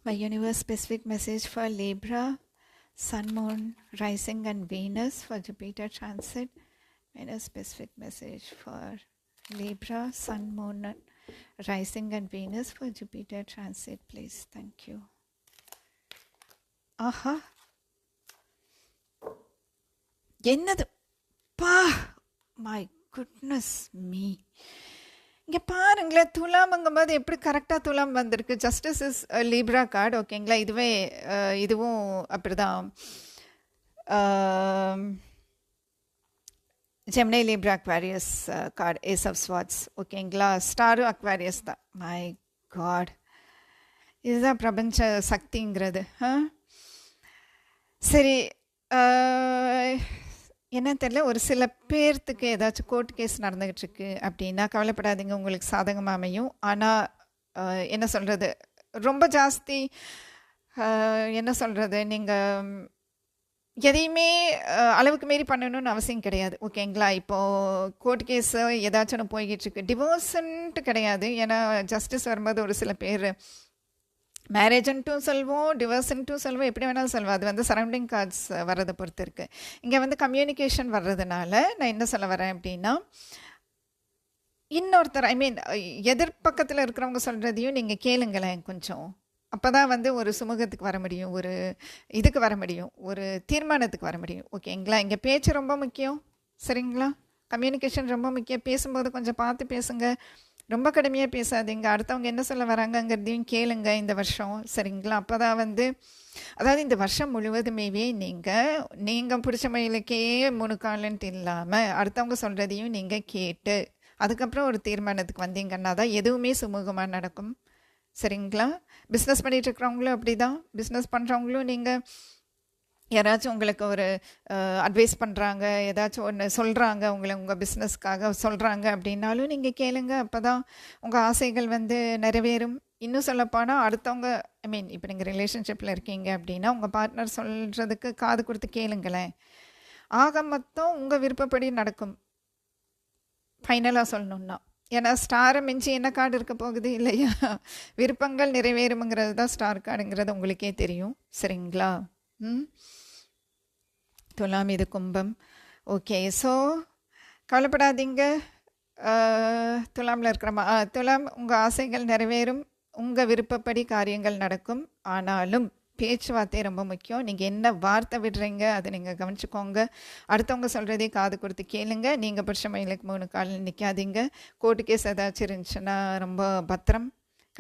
A: My universe specific message for Libra, Sun, Moon, Rising and Venus for Jupiter transit. Venus specific message for Libra, Sun, Moon, Rising and Venus for Jupiter transit, please. Thank you. Aha. என்னது பா, my goodness me. இங்கே பாருங்களேன், துலாம்ங்கும்போது எப்படி கரெக்டாக துலாம் வந்திருக்கு. Justice is Libra card. ஓகேங்களா? இதுவும் அப்படிதான். Gemini, Libra, Aquarius card, ace of swords. ஓகேங்களா? ஸ்டாரும் அக்வாரியஸ் தான். மை காட், இதுதான் பிரபஞ்ச சக்திங்கிறது. சரி, என்னன்னு தெரியல, ஒரு சில பேர்த்துக்கு ஏதாச்சும் கோர்ட் கேஸ் நடந்துகிட்டு இருக்கு அப்படின்னா கவலைப்படாதீங்க, உங்களுக்கு சாதகமாக அமையும். ஆனால் என்ன சொல்கிறது, ரொம்ப ஜாஸ்தி என்ன சொல்கிறது, நீங்கள் எதையுமே அளவுக்கு மீறி பண்ணணும்னு அவசியம் கிடையாது. ஓகேங்களா? இப்போது கோர்ட் கேஸு ஏதாச்சும் ஒன்று போய்கிட்டு இருக்கு, டிவோர்ஸுன்ட்டு கிடையாது. ஏன்னா ஜஸ்டிஸ் வரும்போது ஒரு சில பேர் மேரேஜன்ட்டும் சொல்வோம், டிவோர்ஸ்ன்ட்டும் சொல்வோம், எப்படி வேணாலும் சொல்வோம். அது சரௌண்டிங் கார்ட்ஸ் வர்றதை பொறுத்து இருக்குது. இங்கே கம்யூனிகேஷன் வர்றதுனால நான் என்ன சொல்ல வரேன் அப்படின்னா, இன்னொருத்தர் எதிர்பக்கத்தில் இருக்கிறவங்க சொல்கிறதையும் நீங்கள் கேளுங்களேன் கொஞ்சம். அப்போ தான் ஒரு சுமூகத்துக்கு வர முடியும், ஒரு இதுக்கு வர முடியும், ஒரு தீர்மானத்துக்கு வர முடியும். ஓகேங்களா? இங்கே பேச்சு ரொம்ப முக்கியம். சரிங்களா? கம்யூனிகேஷன் ரொம்ப முக்கியம். பேசும்போது கொஞ்சம் பார்த்து பேசுங்க, ரொம்ப கடுமையாக பேசாதீங்க. அடுத்தவங்க என்ன சொல்ல வராங்கங்கிறதையும் கேளுங்க இந்த வருஷம். சரிங்களா? அப்போ தான் அதாவது இந்த வருஷம் முழுவதுமேவே நீங்கள் பிடிச்ச மயிலுக்கே முணுக்காலன்ட்டு இல்லாமல் அடுத்தவங்க சொல்கிறதையும் நீங்கள் கேட்டு அதுக்கப்புறம் ஒரு தீர்மானத்துக்கு வந்தீங்கன்னா தான் எதுவுமே சுமூகமாக நடக்கும். சரிங்களா? பிஸ்னஸ் பண்ணிகிட்டு இருக்கிறவங்களும் அப்படி தான். பிஸ்னஸ் பண்ணுறவங்களும் நீங்கள் யாராச்சும் உங்களுக்கு ஒரு அட்வைஸ் பண்ணுறாங்க, ஏதாச்சும் ஒன்று சொல்கிறாங்க, உங்கள் பிஸ்னஸ்க்காக சொல்கிறாங்க அப்படின்னாலும் நீங்கள் கேளுங்க. அப்போ தான் உங்கள் ஆசைகள் நிறைவேறும். இன்னும் சொல்லப்போனால் அடுத்தவங்க இப்போ நீங்கள் ரிலேஷன்ஷிப்பில் இருக்கீங்க அப்படின்னா உங்கள் பார்ட்னர் சொல்கிறதுக்கு காது கொடுத்து கேளுங்களேன். ஆக மொத்தம் உங்கள் விருப்பப்படி நடக்கும். ஃபைனலாக சொல்லணுன்னா, ஏன்னா ஸ்டாரை மிஞ்சி என்ன கார்டு இருக்க போகுது இல்லையா? விருப்பங்கள் நிறைவேறும்ங்கிறது தான் ஸ்டார் கார்டுங்கிறது உங்களுக்கே தெரியும். சரிங்களா? துலாம், இது கும்பம். ஓகே, ஸோ கவலைப்படாதீங்க. துலாமில் இருக்கிற துலாம், உங்கள் ஆசைகள் நிறைவேறும், உங்கள் விருப்பப்படி காரியங்கள் நடக்கும். ஆனாலும் பேச்சுவார்த்தை ரொம்ப முக்கியம். நீங்கள் என்ன வார்த்தை விடுறீங்க அதை நீங்கள் கவனிச்சுக்கோங்க. அடுத்தவங்க சொல்கிறதே காது கொடுத்து கேளுங்க. நீங்கள் புருஷ மயிலுக்கு 3 காலில் நிற்காதீங்க. கோர்ட்டு கேஸ் ஏதாச்சும் இருந்துச்சுன்னா ரொம்ப பத்திரம்.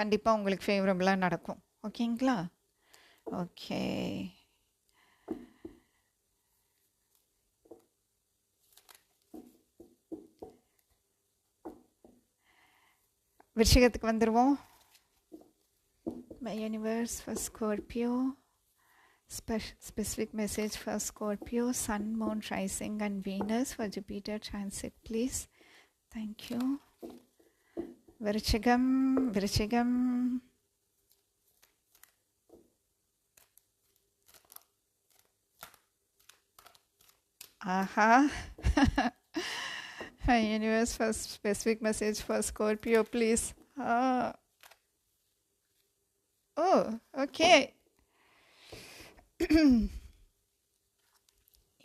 A: கண்டிப்பாக உங்களுக்கு ஃபேவரபுளாக நடக்கும். ஓகேங்களா? ஓகே. விருச்சிகத்துக்கு வந்துடுவோம். My universe for Scorpio. Specific message for Scorpio, Sun, Moon, Rising and Venus for Jupiter transit, please. Thank you. Virchigam. Aha. My universe for specific message for Scorpio, please. Oh, okay.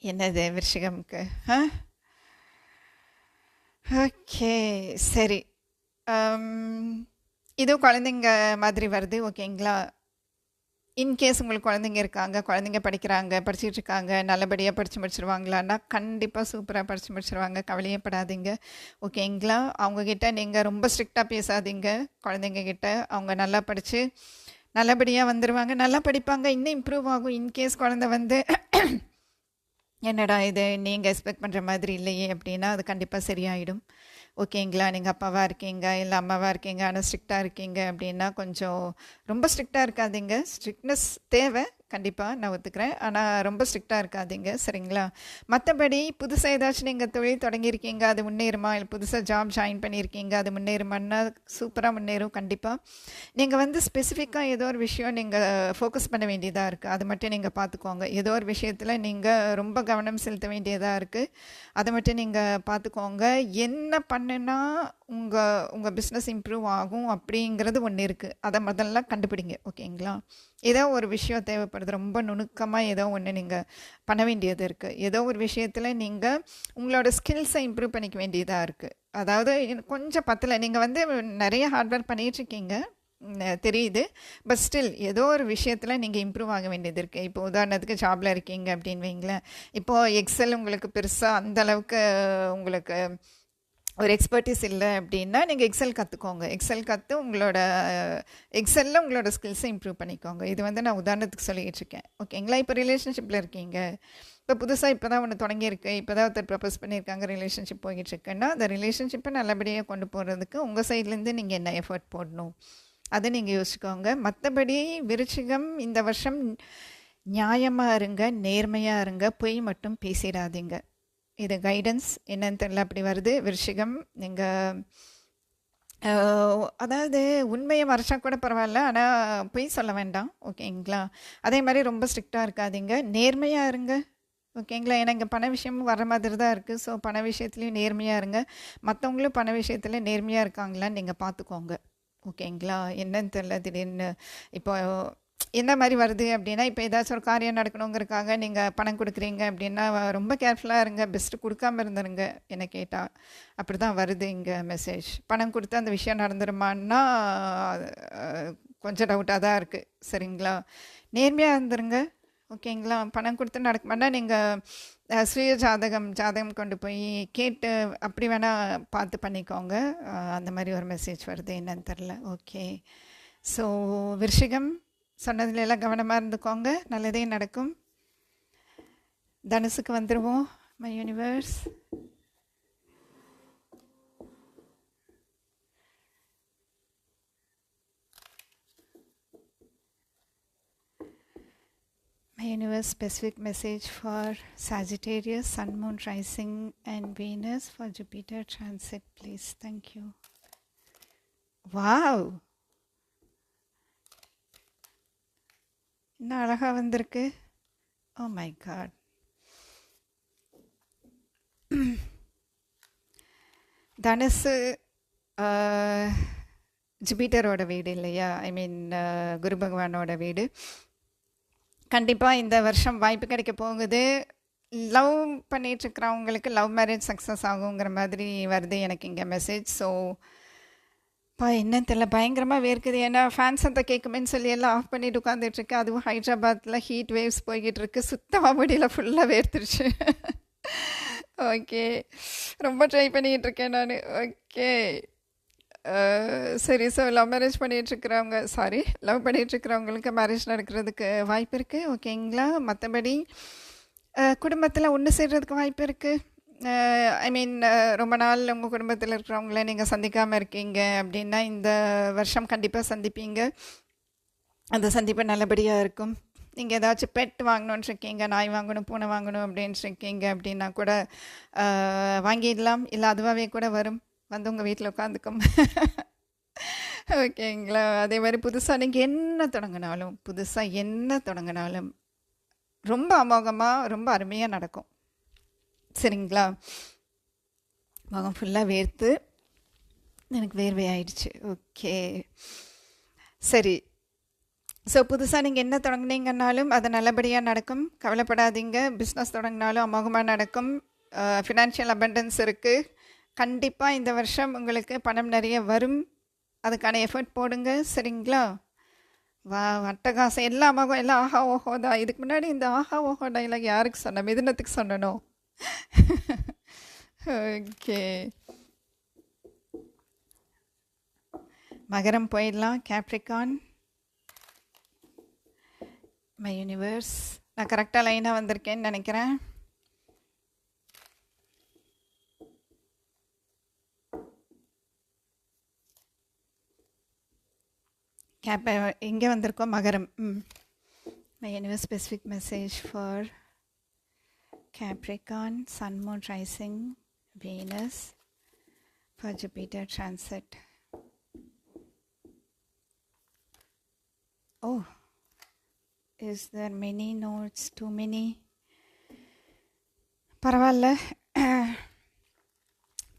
A: என்னது விருச்சிகம்க்கு? Okay, சரி. இது குழந்தைங்க மாதிரி வருது. ஓகேங்களா? In case உங்களுக்கு குழந்தைங்க இருக்காங்க, குழந்தைங்க படிச்சுட்டு இருக்காங்க, நல்லபடியாக படித்து முடிச்சிருவாங்களான்னா கண்டிப்பாக சூப்பராக படித்து முடிச்சிருவாங்க. கவலையப்படாதீங்க. ஓகேங்களா? அவங்கக்கிட்ட நீங்கள் ரொம்ப ஸ்ட்ரிக்டாக பேசாதீங்க. குழந்தைங்க கிட்ட அவங்க நல்லா படித்து நல்லபடியாக வந்துடுவாங்க. நல்லா படிப்பாங்க, இன்னும் இம்ப்ரூவ் ஆகும். இன்கேஸ் குழந்தை வந்து என்னடா இது நீங்கள் எக்ஸ்பெக்ட் பண்ணுற மாதிரி இல்லையே அப்படின்னா அது கண்டிப்பாக சரியாயிடும். ஓகேங்களா? நீங்கள் அப்பாவாக இருக்கீங்க இல்லை அம்மாவாக இருக்கீங்க, ஆனால் ஸ்ட்ரிக்டாக இருக்கீங்க அப்படின்னா கொஞ்சம் ரொம்ப ஸ்ட்ரிக்டாக இருக்காதீங்க. ஸ்ட்ரிக்ட்னஸ் தேவை, கண்டிப்பாக நான் ஒத்துக்கிறேன். ஆனால் ரொம்ப ஸ்ட்ரிக்டாக இருக்காதீங்க. சரிங்களா? மற்றபடி புதுசாக ஏதாச்சும் நீங்கள் தொழில் தொடங்கியிருக்கீங்க, அது முன்னேறுமா? இல்லை புதுசாக ஜாப் ஜாயின் பண்ணியிருக்கீங்க, அது முன்னேறுமான்னா சூப்பராக முன்னேறும். கண்டிப்பாக நீங்கள் வந்து ஸ்பெசிஃபிக்காக ஏதோ ஒரு விஷயம் நீங்கள் ஃபோக்கஸ் பண்ண வேண்டியதாக இருக்குது. அது மட்டும் நீங்கள் பார்த்துக்கோங்க. ஏதோ ஒரு விஷயத்தில் நீங்கள் ரொம்ப கவனம் செலுத்த வேண்டியதாக இருக்குது. அதை மட்டும் நீங்கள் பார்த்துக்கோங்க. என்ன பண்ணுனா உங்கள் பிஸ்னஸ் இம்ப்ரூவ் ஆகும் அப்படிங்கிறது ஒன்று இருக்குது. அதை முதல்ல கண்டுபிடிங்க. ஓகேங்களா? ஏதோ ஒரு விஷயம் தேவைப்படுது, ரொம்ப நுணுக்கமாக ஏதோ ஒன்று நீங்கள் பண்ண வேண்டியது இருக்குது. ஏதோ ஒரு விஷயத்தில் நீங்கள் உங்களோட ஸ்கில்ஸை இம்ப்ரூவ் பண்ணிக்க வேண்டியதாக இருக்குது. அதாவது கொஞ்சம் பத்தலை. நீங்கள் வந்து நிறைய ஹார்ட் ஒர்க் பண்ணிகிட்ருக்கீங்க தெரியுது, பட் ஸ்டில் ஏதோ ஒரு விஷயத்தில் நீங்கள் இம்ப்ரூவ் ஆக வேண்டியது இருக்குது. இப்போ உதாரணத்துக்கு ஜாபில் இருக்கீங்க அப்படின்னு வைங்களேன். இப்போது எக்ஸல் உங்களுக்கு பெருசாக அந்தளவுக்கு உங்களுக்கு ஒரு எக்ஸ்பர்ட்டிஸ் இல்லை அப்படின்னா நீங்கள் எக்ஸல் கற்றுக்கோங்க. எக்ஸல் கற்று எக்ஸலில் உங்களோட ஸ்கில்ஸை இம்ப்ரூவ் பண்ணிக்கோங்க. இது வந்து நான் உதாரணத்துக்கு சொல்லிகிட்டு இருக்கேன். ஓகேங்களா? இப்போ ரிலேஷன்ஷிப்பில் இருக்கீங்க, இப்போ புதுசாக இப்போ தான் ஒன்று தொடங்கியிருக்கு, இப்போ தான் ஒருத்தர் ப்ரப்போஸ் பண்ணியிருக்காங்க, ரிலேஷன்ஷிப் போய்கிட்டுருக்குன்னா அந்த ரிலேஷன்ஷிப்பை நல்லபடியாக கொண்டு போகிறதுக்கு உங்கள் சைட்லேருந்து நீங்கள் என்ன எஃபர்ட் போடணும் அதை நீங்கள் யோசிச்சுக்கோங்க. மற்றபடி விருச்சிகம் இந்த வருஷம் நியாயமாக இருங்க, நேர்மையாக இருங்க, பொய் மட்டும் பேசிடாதீங்க. இது கைடன்ஸ் என்னன்னு தெரியல, அப்படி வருது. விருச்சிகம் நீங்கள் அதாவது உண்மையை மறைச்சா கூட பரவாயில்ல, ஆனால் பொய் சொல்ல வேண்டாம். ஓகேங்களா? அதே மாதிரி ரொம்ப ஸ்ட்ரிக்டாக இருக்காதீங்க, நேர்மையாக இருங்க. ஓகேங்களா? ஏன்னா இங்கே பண விஷயமும் வர மாதிரி தான் இருக்குது. ஸோ பண விஷயத்துலையும் நேர்மையாக இருங்க. மற்றவங்களும் பண விஷயத்தில் நேர்மையாக இருக்காங்களான்னு நீங்கள் பார்த்துக்கோங்க. ஓகேங்களா? என்னன்னு தெரியல, திடீர்னு இப்போ என்ன மாதிரி வருது அப்படின்னா, இப்போ ஏதாச்சும் ஒரு காரியம் நடக்கணுங்கிறதுக்காக நீங்கள் பணம் கொடுக்குறீங்க அப்படின்னா ரொம்ப கேர்ஃபுல்லாக இருங்க. பெஸ்ட்டு கொடுக்காமல் இருந்துருங்க. என்ன கேட்டால் அப்படி தான் வருது இங்கே மெசேஜ். பணம் கொடுத்து அந்த விஷயம் நடந்துருமான்னா கொஞ்சம் டவுட்டாக தான் இருக்குது. சரிங்களா? நேர்மையாக இருந்துருங்க. ஓகேங்களா? பணம் கொடுத்து நடக்குமானா நீங்கள் சுய ஜாதகம் கொண்டு போய் கேட்டு அப்படி வேணால் பார்த்து பண்ணிக்கோங்க. அந்த மாதிரி ஒரு மெசேஜ் வருது, என்னன்னு தெரில. ஓகே. ஸோ விருச்சிகம் சொன்னதுல எல்லாம் கவனமாக இருந்துக்கோங்க, நல்லதே நடக்கும். தனுசுக்கு வந்துடுவோம். My universe. My universe specific message for Sagittarius, Sun, Moon, Rising and Venus for Jupiter transit, please. Thank you. Wow! என்ன அழகாக வந்திருக்கு. Oh my God. தனுசு ஜுபிட்டரோட வீடு இல்லையா? ஐ மீன் குரு பகவானோட வீடு. கண்டிப்பாக இந்த வருஷம் வாய்ப்பு கிடைக்க போகுது. லவ் பண்ணிகிட்ருக்கிறவங்களுக்கு லவ் மேரேஜ் சக்ஸஸ் ஆகுங்கிற மாதிரி வருது எனக்கு இங்கே மெசேஜ். ஸோ என்னன்னு தெரியல, பயங்கரமாக வேர்க்குது. ஏன்னா ஃபேன் சத்தம் கேட்குமேன்னு சொல்லி எல்லாம் ஆஃப் பண்ணிட்டு உட்காந்துட்ருக்கேன். அதுவும் ஹைதராபாத்தில் ஹீட் வேவ்ஸ் போய்கிட்டு இருக்கு. சுத்தமாக முடியல, ஃபுல்லாக வேர்த்துருச்சு. ஓகே, ரொம்ப ட்ரை பண்ணிகிட்டு இருக்கேன் நான். ஓகே, சரி. ஸோ லவ் மேரேஜ் பண்ணிகிட்ருக்கிறவங்க, சாரி, லவ் பண்ணிகிட்ருக்கிறவங்களுக்கு மேரேஜ் நடக்கிறதுக்கு வாய்ப்பு இருக்குது, ஓகேங்களா? மற்றபடி குடும்பத்தில் ஒன்று சேர்றதுக்கு வாய்ப்பு இருக்குது. ஐ மீன், ரொம்ப நாள் உங்கள் குடும்பத்தில் இருக்கிறவங்கள நீங்கள் சந்திக்காமல் இருக்கீங்க அப்படின்னா இந்த வருஷம் கண்டிப்பாக சந்திப்பீங்க. அந்த சந்திப்பு நல்லபடியாக இருக்கும். நீங்கள் ஏதாச்சும் பெட் வாங்கணுன்னு இருக்கீங்க, நாய் வாங்கணும், பூனை வாங்கணும் அப்படின்னு இருக்கீங்க அப்படின்னா கூட வாங்கிடலாம். இல்லை அதுவாகவே கூட வரும், வந்து உங்கள் வீட்டில் உட்காந்துக்கும். ஓகேங்களா? அதே மாதிரி புதுசாக நீங்கள் என்ன தொடங்கினாலும் ரொம்ப அமோகமாக, ரொம்ப அருமையாக நடக்கும். சரிங்களா? முகம் ஃபுல்லாக வேர்த்து எனக்கு வேர்வை ஆயிடுச்சு. ஓகே, சரி. ஸோ புதுசாக நீங்கள் என்ன தொடங்குனீங்கன்னாலும் அது நல்லபடியாக நடக்கும், கவலைப்படாதீங்க. பிஸ்னஸ் தொடங்கினாலும் அமோகமாக நடக்கும். ஃபினான்ஷியல் அபண்டன்ஸ் இருக்குது. கண்டிப்பாக இந்த வருஷம் உங்களுக்கு பணம் நிறைய வரும். அதுக்கான எஃபர்ட் போடுங்க, சரிங்களா? அட்டகாசம். எல்லா அமோகம், எல்லாம் ஆஹா ஓஹோ தான். இதுக்கு முன்னாடி இந்த ஆஹா ஓஹோ டைலாக் யாருக்கு சொன்னேன்? மிதுனத்துக்கு சொன்னணும். ஓகே, மகரம் போயிடலாம். Capricorn, my universe. நான் கரெக்டாக லைனாக வந்திருக்கேன்னு நினைக்கிறேன். இங்கே வந்திருக்கோம், மகரம். My universe specific message for Capricorn, Sun, Moon, Rising, Venus, for Jupiter transit. Oh, is there many notes? Too many? பரவாயில்ல,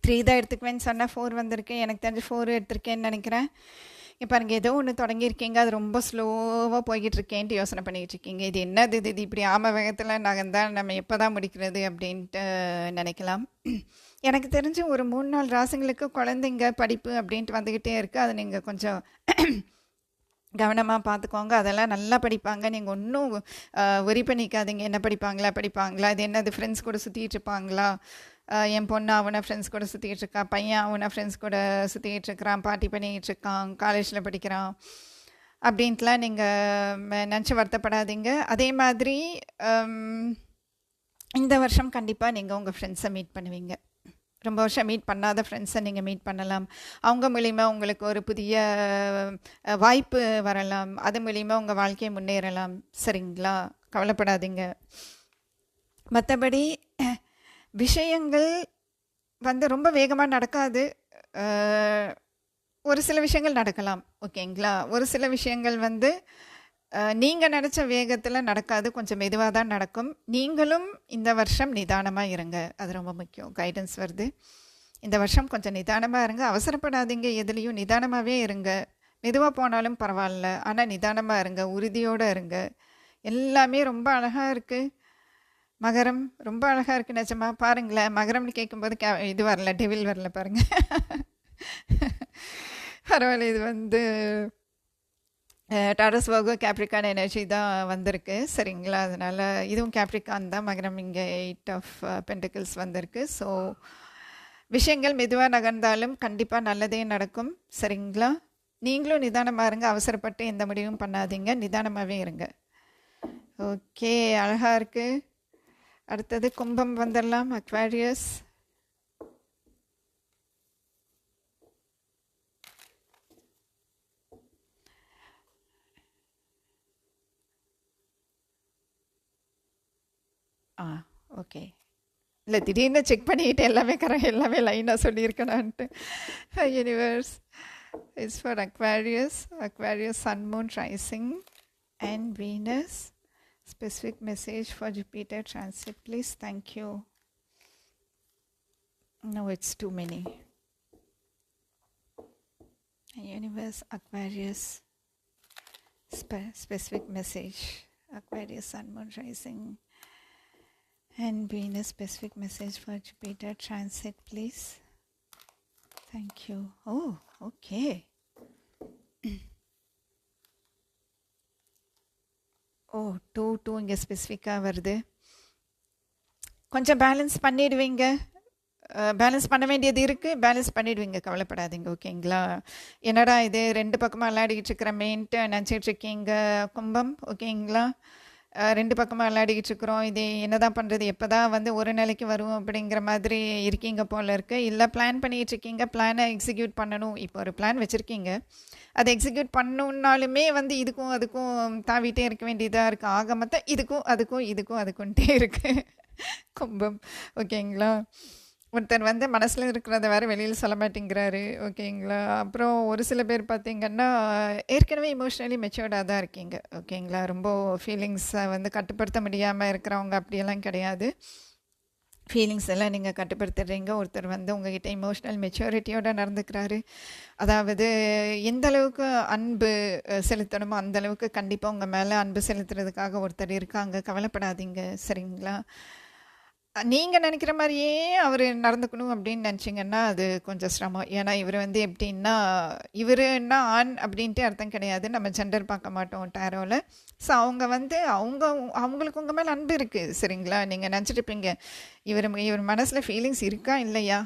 A: 3 தான் எடுத்துக்குவேன்னு சொன்னால் 4 வந்திருக்கு. எனக்கு தெரிஞ்சு 4 எடுத்திருக்கேன்னு நினைக்கிறேன். இப்போ பாருங்க, ஏதோ ஒன்று தொடங்கியிருக்கீங்க, அது ரொம்ப ஸ்லோவாக போய்கிட்டு இருக்கேன்ட்டு யோசனை பண்ணிகிட்டு இருக்கீங்க. இது என்னது, இது இப்படி ஆம வேகத்தில் நகர்ந்தால் நம்ம எப்போ தான் முடிக்கிறது அப்படின்ட்டு நினைக்கலாம். எனக்கு தெரிஞ்சு ஒரு 3-4 ராசிங்களுக்கு குழந்தைங்க படிப்பு அப்படின்ட்டு வந்துக்கிட்டே இருக்குது. அதை நீங்கள் கொஞ்சம் கவனமாக பார்த்துக்கோங்க. அதெல்லாம் நல்லா படிப்பாங்க. நீங்கள் ஒன்றும் ஒரி பண்ணிக்காதீங்க. என்ன படிப்பாங்களா, இது என்னது ஃப்ரெண்ட்ஸ் கூட சுற்றிட்டு இருப்பாங்களா, என் பொண்ணு அவனை ஃப்ரெண்ட்ஸ் கூட சுற்றிக்கிட்டு இருக்கா, பையன் அவனை ஃப்ரெண்ட்ஸ் கூட சுற்றிக்கிட்டு இருக்கிறான், பார்ட்டி பண்ணிக்கிட்டு இருக்கான், காலேஜில் படிக்கிறான் அப்படின்ட்டுலாம் நீங்கள் நினச்சி வருத்தப்படாதீங்க. அதே மாதிரி இந்த வருஷம் கண்டிப்பாக நீங்கள் உங்கள் ஃப்ரெண்ட்ஸை மீட் பண்ணுவீங்க. ரொம்ப வருஷம் மீட் பண்ணாத ஃப்ரெண்ட்ஸை நீங்கள் மீட் பண்ணலாம். அவங்க மூலிமா உங்களுக்கு ஒரு புதிய வாய்ப்பு வரலாம். அது மூலிமா உங்கள் வாழ்க்கையை முன்னேறலாம், சரிங்களா? கவலைப்படாதீங்க. மற்றபடி விஷயங்கள் ரொம்ப வேகமாக நடக்காது. ஒரு சில விஷயங்கள் நடக்கலாம், ஓகேங்களா? ஒரு சில விஷயங்கள் நீங்கள் நினச்ச வேகத்தில் நடக்காது, கொஞ்சம் மெதுவாக தான் நடக்கும். நீங்களும் இந்த வருஷம் நிதானமாக இருங்க, அது ரொம்ப முக்கியம். கைடன்ஸ் வருது, இந்த வருஷம் கொஞ்சம் நிதானமாக இருங்க. அவசரப்படாதீங்க, எதுலேயும் நிதானமாகவே இருங்க. மெதுவாக போனாலும் பரவாயில்ல, ஆனால் நிதானமாக இருங்க, உறுதியோடு இருங்க. எல்லாமே ரொம்ப அழகாக இருக்குது. மகரம் ரொம்ப அழகாக இருக்குது நிஜமா. பாருங்களேன், மகரம்னு கேட்கும்போது இது வரல, டெவில் வரல பாருங்கள். பரவாயில்ல. இது டாரஸ் வர்கோ கேப்ரிகான் எனர்ஜி தான் வந்திருக்கு, சரிங்களா? அதனால் இதுவும் கேப்ரிகான் தான். மகரம் இங்கே 8 ஆஃப் பென்டிகிள்ஸ் வந்திருக்கு. ஸோ விஷயங்கள் மெதுவாக நகர்ந்தாலும் கண்டிப்பாக நல்லதே நடக்கும், சரிங்களா? நீங்களும் நிதானமாக இருங்க, அவசரப்பட்டு எந்த முடிவும் பண்ணாதீங்க, நிதானமாகவே இருங்க. ஓகே, அழகாக இருக்குது. அடுத்தது கும்பம் வந்துடலாம். Aquarius, okay. இல்லை, திடீர்னு செக் பண்ணிக்கிட்டு எல்லாமே லைனாக சொல்லியிருக்கேனான்ட்டு. Universe it's for Aquarius, sun, moon, rising and Venus. Specific message for Jupiter transit, please. Thank you. No, it's too many. Universe, Aquarius, specific message. Aquarius, Sun, Moon, Rising and Venus. Specific message for Jupiter transit, please. Thank you. Oh, okay. Oh, 2 இங்கே ஸ்பெசிஃபிக்காக வருது. கொஞ்சம் balance பண்ணிடுவீங்க. Balance பண்ண வேண்டியது இருக்குது, balance பண்ணிடுவீங்க, கவலைப்படாதீங்க. ஓகேங்களா? என்னடா இது 2 பக்கமாக விளையாடிக்கிட்டு இருக்கிறமேன்ட்டு நினச்சிட்டு இருக்கீங்க கும்பம். ஓகேங்களா? 2 பக்கமாக விளையாடிக்கிட்டு இருக்கிறோம், இது என்னதான் பண்ணுறது, எப்போ தான் வந்து ஒரு நிலைக்கு வரும் அப்படிங்கிற மாதிரி இருக்கீங்க போல இருக்குது. இல்லை பிளான் பண்ணிகிட்டு இருக்கீங்க, பிளானை எக்ஸிக்யூட் பண்ணணும். இப்போ ஒரு பிளான் வச்சுருக்கீங்க, அதை எக்ஸிக்யூட் பண்ணணுன்னாலுமே வந்து இதுக்கும் அதுக்கும் தாவிட்டே இருக்க வேண்டியதாக இருக்குது. ஆக மொத்தம் இதுக்கும் அதுக்கும் இதுக்கும் அதுக்குன்ட்டே இருக்குது கும்பம். ஓகேங்களா? ஒருத்தர் வந்து மனசில் இருக்கிறத வேறு வெளியில் சொல்ல மாட்டேங்கிறாரு. ஓகேங்களா? அப்புறம் ஒரு சில பேர் பார்த்தீங்கன்னா ஏற்கனவே இமோஷ்னலி மெச்சூர்டாக தான் இருக்கீங்க. ஓகேங்களா? ரொம்ப ஃபீலிங்ஸை வந்து கட்டுப்படுத்த முடியாமல் இருக்கிறவங்க அப்படியெல்லாம் கிடையாது. ஃபீலிங்ஸ் எல்லாம் நீங்கள் கட்டுப்படுத்துடுறீங்க. ஒருத்தர் வந்து உங்ககிட்ட இமோஷ்னல் மெச்சூரிட்டியோடு நடந்துக்கிறாரு. அதாவது எந்த அளவுக்கு அன்பு செலுத்தணுமோ அந்தளவுக்கு கண்டிப்பாக உங்கள் மேலே அன்பு செலுத்துறதுக்காக ஒருத்தர் இருக்காங்க. கவலைப்படாதீங்க. சரிங்களா? நீங்கள் நினைக்கிற மாதிரியே அவர் நடந்துக்கணும் அப்படின்னு நினச்சிங்கன்னா அது கொஞ்சம் சிரமம். ஏன்னா இவர் வந்து எப்படின்னா, இவருன்னா ஆண் அப்படின்ட்டு அர்த்தம் கிடையாது, நம்ம ஜெண்டர் பார்க்க மாட்டோம் டேரோவில். ஸோ அவங்க வந்து அவங்களுக்கு உங்கள் மேலே அன்பு இருக்குது. சரிங்களா? நீங்கள் நினச்சிட்டு இருப்பீங்க இவர் மனசில் ஃபீலிங்ஸ் இருக்கா இல்லையா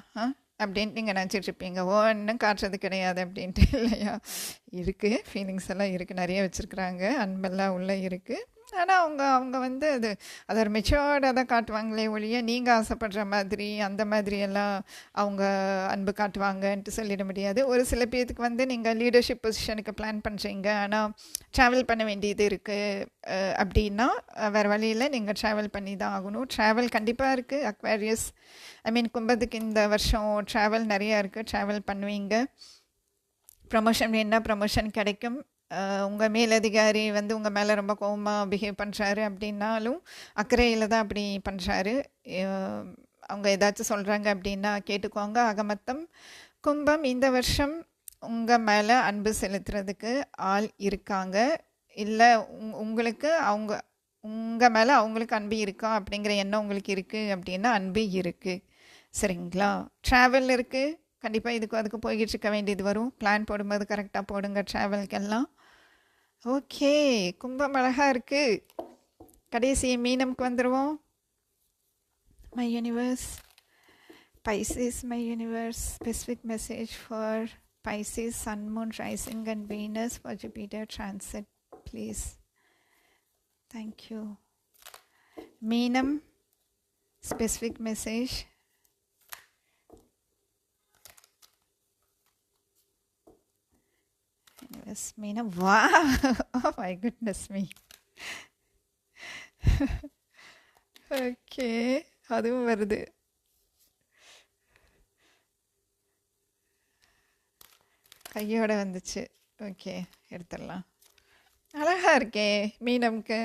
A: அப்படின்ட்டு நீங்கள் நினச்சிட்ருப்பீங்க. ஒன்றும் காட்டுறது கிடையாது அப்படின்ட்டு. இல்லையா? இருக்குது, ஃபீலிங்ஸ் எல்லாம் இருக்குது, நிறைய வச்சுருக்குறாங்க, அன்பெல்லாம் உள்ளே இருக்குது. ஆனால் அவங்க வந்து அது ஒரு மெச்சோர்டாக தான் காட்டுவாங்களே ஒழிய நீங்கள் ஆசைப்படுற மாதிரி அந்த மாதிரியெல்லாம் அவங்க அன்பு காட்டுவாங்கன்ட்டு சொல்லிட முடியாது. ஒரு சில பேர்த்துக்கு வந்து நீங்கள் லீடர்ஷிப் பொசிஷனுக்கு பிளான் பண்ணுறீங்க, ஆனால் ட்ராவல் பண்ண வேண்டியது இருக்குது அப்படின்னா வேறு வழியில் நீங்கள் ட்ராவல் பண்ணி தான் ஆகணும். ட்ராவல் கண்டிப்பாக இருக்குது. அக்வேரியஸ் கும்பத்துக்கு இந்த வருஷம் ட்ராவல் நிறையா இருக்குது, ட்ராவல் பண்ணுவீங்க. ப்ரமோஷன் வேணுன்னா ப்ரமோஷன் கிடைக்கும். உங்கள் மேலதிகாரி வந்து உங்கள் மேலே ரொம்ப கோபமாக பிஹேவ் பண்ணுறாரு அப்படின்னாலும் அக்கறையில் தான் அப்படி பண்ணுறாரு. அவங்க ஏதாச்சும் சொல்கிறாங்க அப்படின்னா கேட்டுக்கோங்க. ஆகமொத்தம் கும்பம் இந்த வருஷம் உங்கள் மேலே அன்பு செலுத்துறதுக்கு ஆள் இருக்காங்க. இல்லை உங்களுக்கு உங்கள் மேலே அவங்களுக்கு அன்பு இருக்கா அப்படிங்கிற எண்ணம் உங்களுக்கு இருக்குது அப்படின்னா அன்பு இருக்குது. சரிங்களா? ட்ராவல் இருக்குது, கண்டிப்பாக இதுக்கும் அதுக்கு போய்கிட்டு இருக்க வேண்டியது வரும். பிளான் போடும்போது கரெக்டாக போடுங்க ட்ராவலுக்கெல்லாம். ஓகே, கும்பம் அழகாக இருக்குது. கடைசி மீனம்க்கு வந்துடுவோம். My universe, Pisces, my universe, specific message for Pisces, sun, moon, rising and Venus for Jupiter transit please. Thank you. மீனம், specific message. Yes, Meena. Wow! Oh my goodness me. Okay, அதுவும் வருது. கையோட வந்துச்சு. ஓகே, எடுத்துடலாம். அழகாக இருக்கே மீனம்க்கு.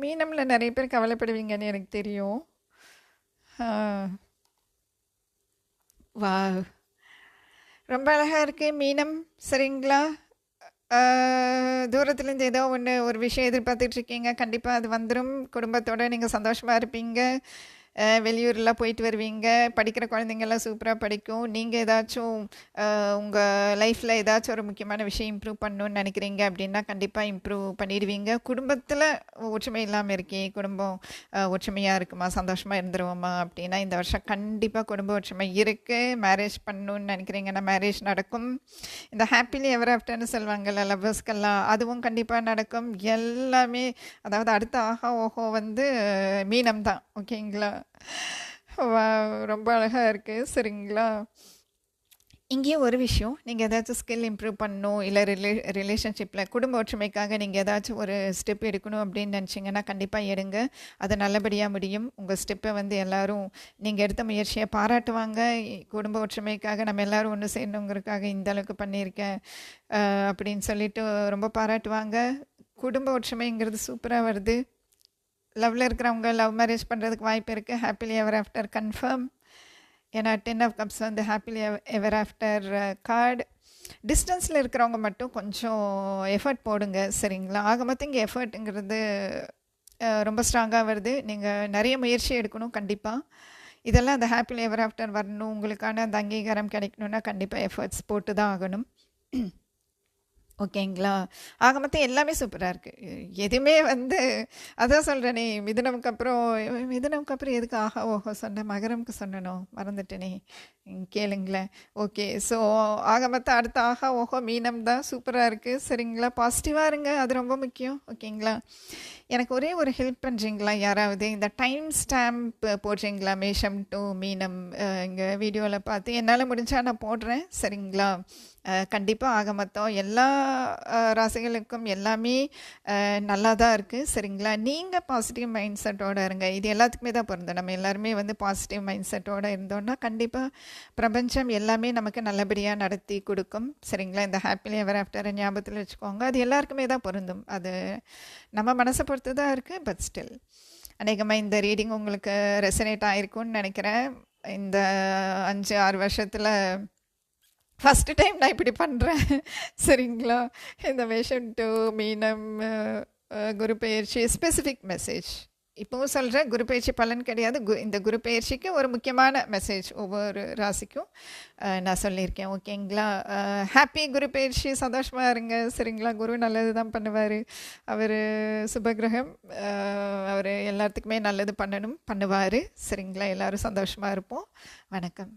A: மீனமில் நிறைய பேர் கவலைப்படுவீங்கன்னு எனக்கு தெரியும். வா, ரொம்ப அழகாக இருக்குது மீனம். சரிங்களா? தூரத்துலேருந்து ஏதோ ஒரு விஷயம் எதிர்பார்த்துட்ருக்கீங்க, கண்டிப்பாக அது வந்துடும். குடும்பத்தோடு நீங்கள் சந்தோஷமாக இருப்பீங்க. வெளியூரில் போயிட்டு வருவீங்க. படிக்கிற குழந்தைங்கள்லாம் சூப்பராக படிக்கும். நீங்கள் ஏதாச்சும் உங்கள் லைஃப்பில் ஏதாச்சும் ஒரு முக்கியமான விஷயம் இம்ப்ரூவ் பண்ணணுன்னு நினைக்கிறீங்க அப்படின்னா கண்டிப்பாக இம்ப்ரூவ் பண்ணிடுவீங்க. குடும்பத்தில் ஒற்றுமை இல்லாமல் இருக்கே, குடும்பம் ஒற்றுமையாக இருக்குமா, சந்தோஷமாக இருந்துருவோமா அப்படின்னா இந்த வருஷம் கண்டிப்பாக குடும்ப ஒற்றுமை இருக்குது. மேரேஜ் பண்ணணுன்னு நினைக்கிறீங்கன்னா மேரேஜ் நடக்கும். இந்த ஹாப்பிலி எவர் ஆஃப்டர்னு சொல்லுவாங்கள்ல லவ்வர்ஸ்க்கெல்லாம், அதுவும் கண்டிப்பாக நடக்கும். எல்லாமே அதாவது அடுத்த ஆஹா ஓஹோ வந்து மீனம் தான். ஓகேங்களா? ரொம்ப அழகாக இருக்குது. சரிங்களா? இங்கேயும் ஒரு விஷயம், நீங்கள் ஏதாச்சும் ஸ்கில் இம்ப்ரூவ் பண்ணணும், இல்லை ரிலேஷன்ஷிப்பில் குடும்ப ஒற்றுமைக்காக நீங்கள் ஏதாச்சும் ஒரு ஸ்டெப் எடுக்கணும் அப்படின்னு நினச்சிங்கன்னா கண்டிப்பாக எடுங்க. அது நல்லபடியாக முடியும். உங்கள் ஸ்டெப்பை வந்து எல்லோரும் நீங்கள் எடுத்த முயற்சியை பாராட்டுவாங்க. குடும்ப ஒற்றுமைக்காக நம்ம எல்லோரும் ஒன்று சேரணுங்கிறதுக்காக இந்த அளவுக்கு பண்ணியிருக்கேன் அப்படின்னு சொல்லிட்டு ரொம்ப பாராட்டுவாங்க. குடும்ப ஒற்றுமைங்கிறது சூப்பராக வருது. லவ்வில் இருக்கிறவங்க லவ் மேரேஜ் பண்ணுறதுக்கு வாய்ப்பு இருக்குது. ஹாப்பிலி எவர் ஆஃப்டர் கன்ஃபார்ம். ஏன்னா 10 ஆஃப் கப்ஸ் வந்து ஹாப்பிலி எவர் ஆஃப்டர் கார்டு. டிஸ்டன்ஸில் இருக்கிறவங்க மட்டும் கொஞ்சம் எஃபர்ட் போடுங்க. சரிங்களா? ஆக மொத்தம் இங்கே எஃபர்ட்டுங்கிறது ரொம்ப ஸ்ட்ராங்காக வருது. நீங்கள் நிறைய முயற்சி எடுக்கணும் கண்டிப்பாக. இதெல்லாம் அந்த ஹாப்பிலி எவர் ஆஃப்டர் வரணும், உங்களுக்கான அந்த அங்கீகாரம் கிடைக்கணும்னா கண்டிப்பாக எஃபர்ட்ஸ் போட்டு தான் ஆகணும். ஓகேங்களா? ஆக மொத்தம் எல்லாமே சூப்பராக இருக்குது. எதுவுமே வந்து அதான் சொல்கிறேனே, மிதுனம்க்கு அப்புறம் எதுக்கு ஆஹா ஓஹோ சொன்னேன், மகரம்க்கு சொன்னனோ மறந்துட்டேனே. கேளுங்களேன். ஓகே, ஸோ ஆக மொத்தம் அடுத்த ஆஹா ஓஹோ மீனம் தான் சூப்பராக இருக்குது. சரிங்களா? பாசிட்டிவாக இருங்க, அது ரொம்ப முக்கியம். ஓகேங்களா? எனக்கு ஒரே ஒரு ஹெல்ப் பண்ணுறீங்களா யாராவது? இந்த டைம் ஸ்டாம்ப் போடுறீங்களா? மேஷம் டு மீனம் இங்கே வீடியோவில் பார்த்து என்னால் முடிஞ்சால் நான் போடுறேன். சரிங்களா? கண்டிப்பாக ஆக மொத்தம் எல்லா ராசிகளுக்கும் எல்லாமே நல்லா தான் இருக்குது. சரிங்களா? நீங்கள் பாசிட்டிவ் மைண்ட் செட்டோடு இருங்க. இது எல்லாத்துக்குமே தான் பொருந்தும். நம்ம எல்லாருமே வந்து பாசிட்டிவ் மைண்ட் செட்டோடு இருந்தோம்னா கண்டிப்பாக பிரபஞ்சம் எல்லாமே நமக்கு நல்லபடியாக நடத்தி கொடுக்கும். சரிங்களா? இந்த ஹாப்பிலி எவர் ஆஃப்டர் ஞாபகத்தில் வச்சுக்கோங்க. அது எல்லாருக்குமே தான் பொருந்தும். அது நம்ம மனசை பொறுத்து தான் இருக்குது. பட் ஸ்டில் அநேகமாக இந்த ரீடிங் உங்களுக்கு ரெசனேட் ஆகிருக்கும்னு நினைக்கிறேன். இந்த 5-6 வருஷத்தில் ஃபஸ்ட்டு டைம் நான் இப்படி பண்ணுறேன். சரிங்களா? இந்த மேஷம் டு மீனம் குரு பெயர்ச்சி ஸ்பெசிஃபிக் மெசேஜ் இப்போவும் சொல்கிறேன். குரு பயிற்சி பலன் கிடையாது. இந்த குரு பயிற்சிக்கு ஒரு முக்கியமான மெசேஜ் ஒவ்வொரு ராசிக்கும் நான் சொல்லியிருக்கேன். ஓகேங்களா? ஹாப்பி குரு பயிற்சி. சந்தோஷமாக இருங்க. சரிங்களா? குரு நல்லது தான் பண்ணுவார். அவர் சுபகிரகம். அவர் எல்லாத்துக்குமே நல்லது பண்ணுவார். சரிங்களா? எல்லோரும் சந்தோஷமாக இருப்போம். வணக்கம்.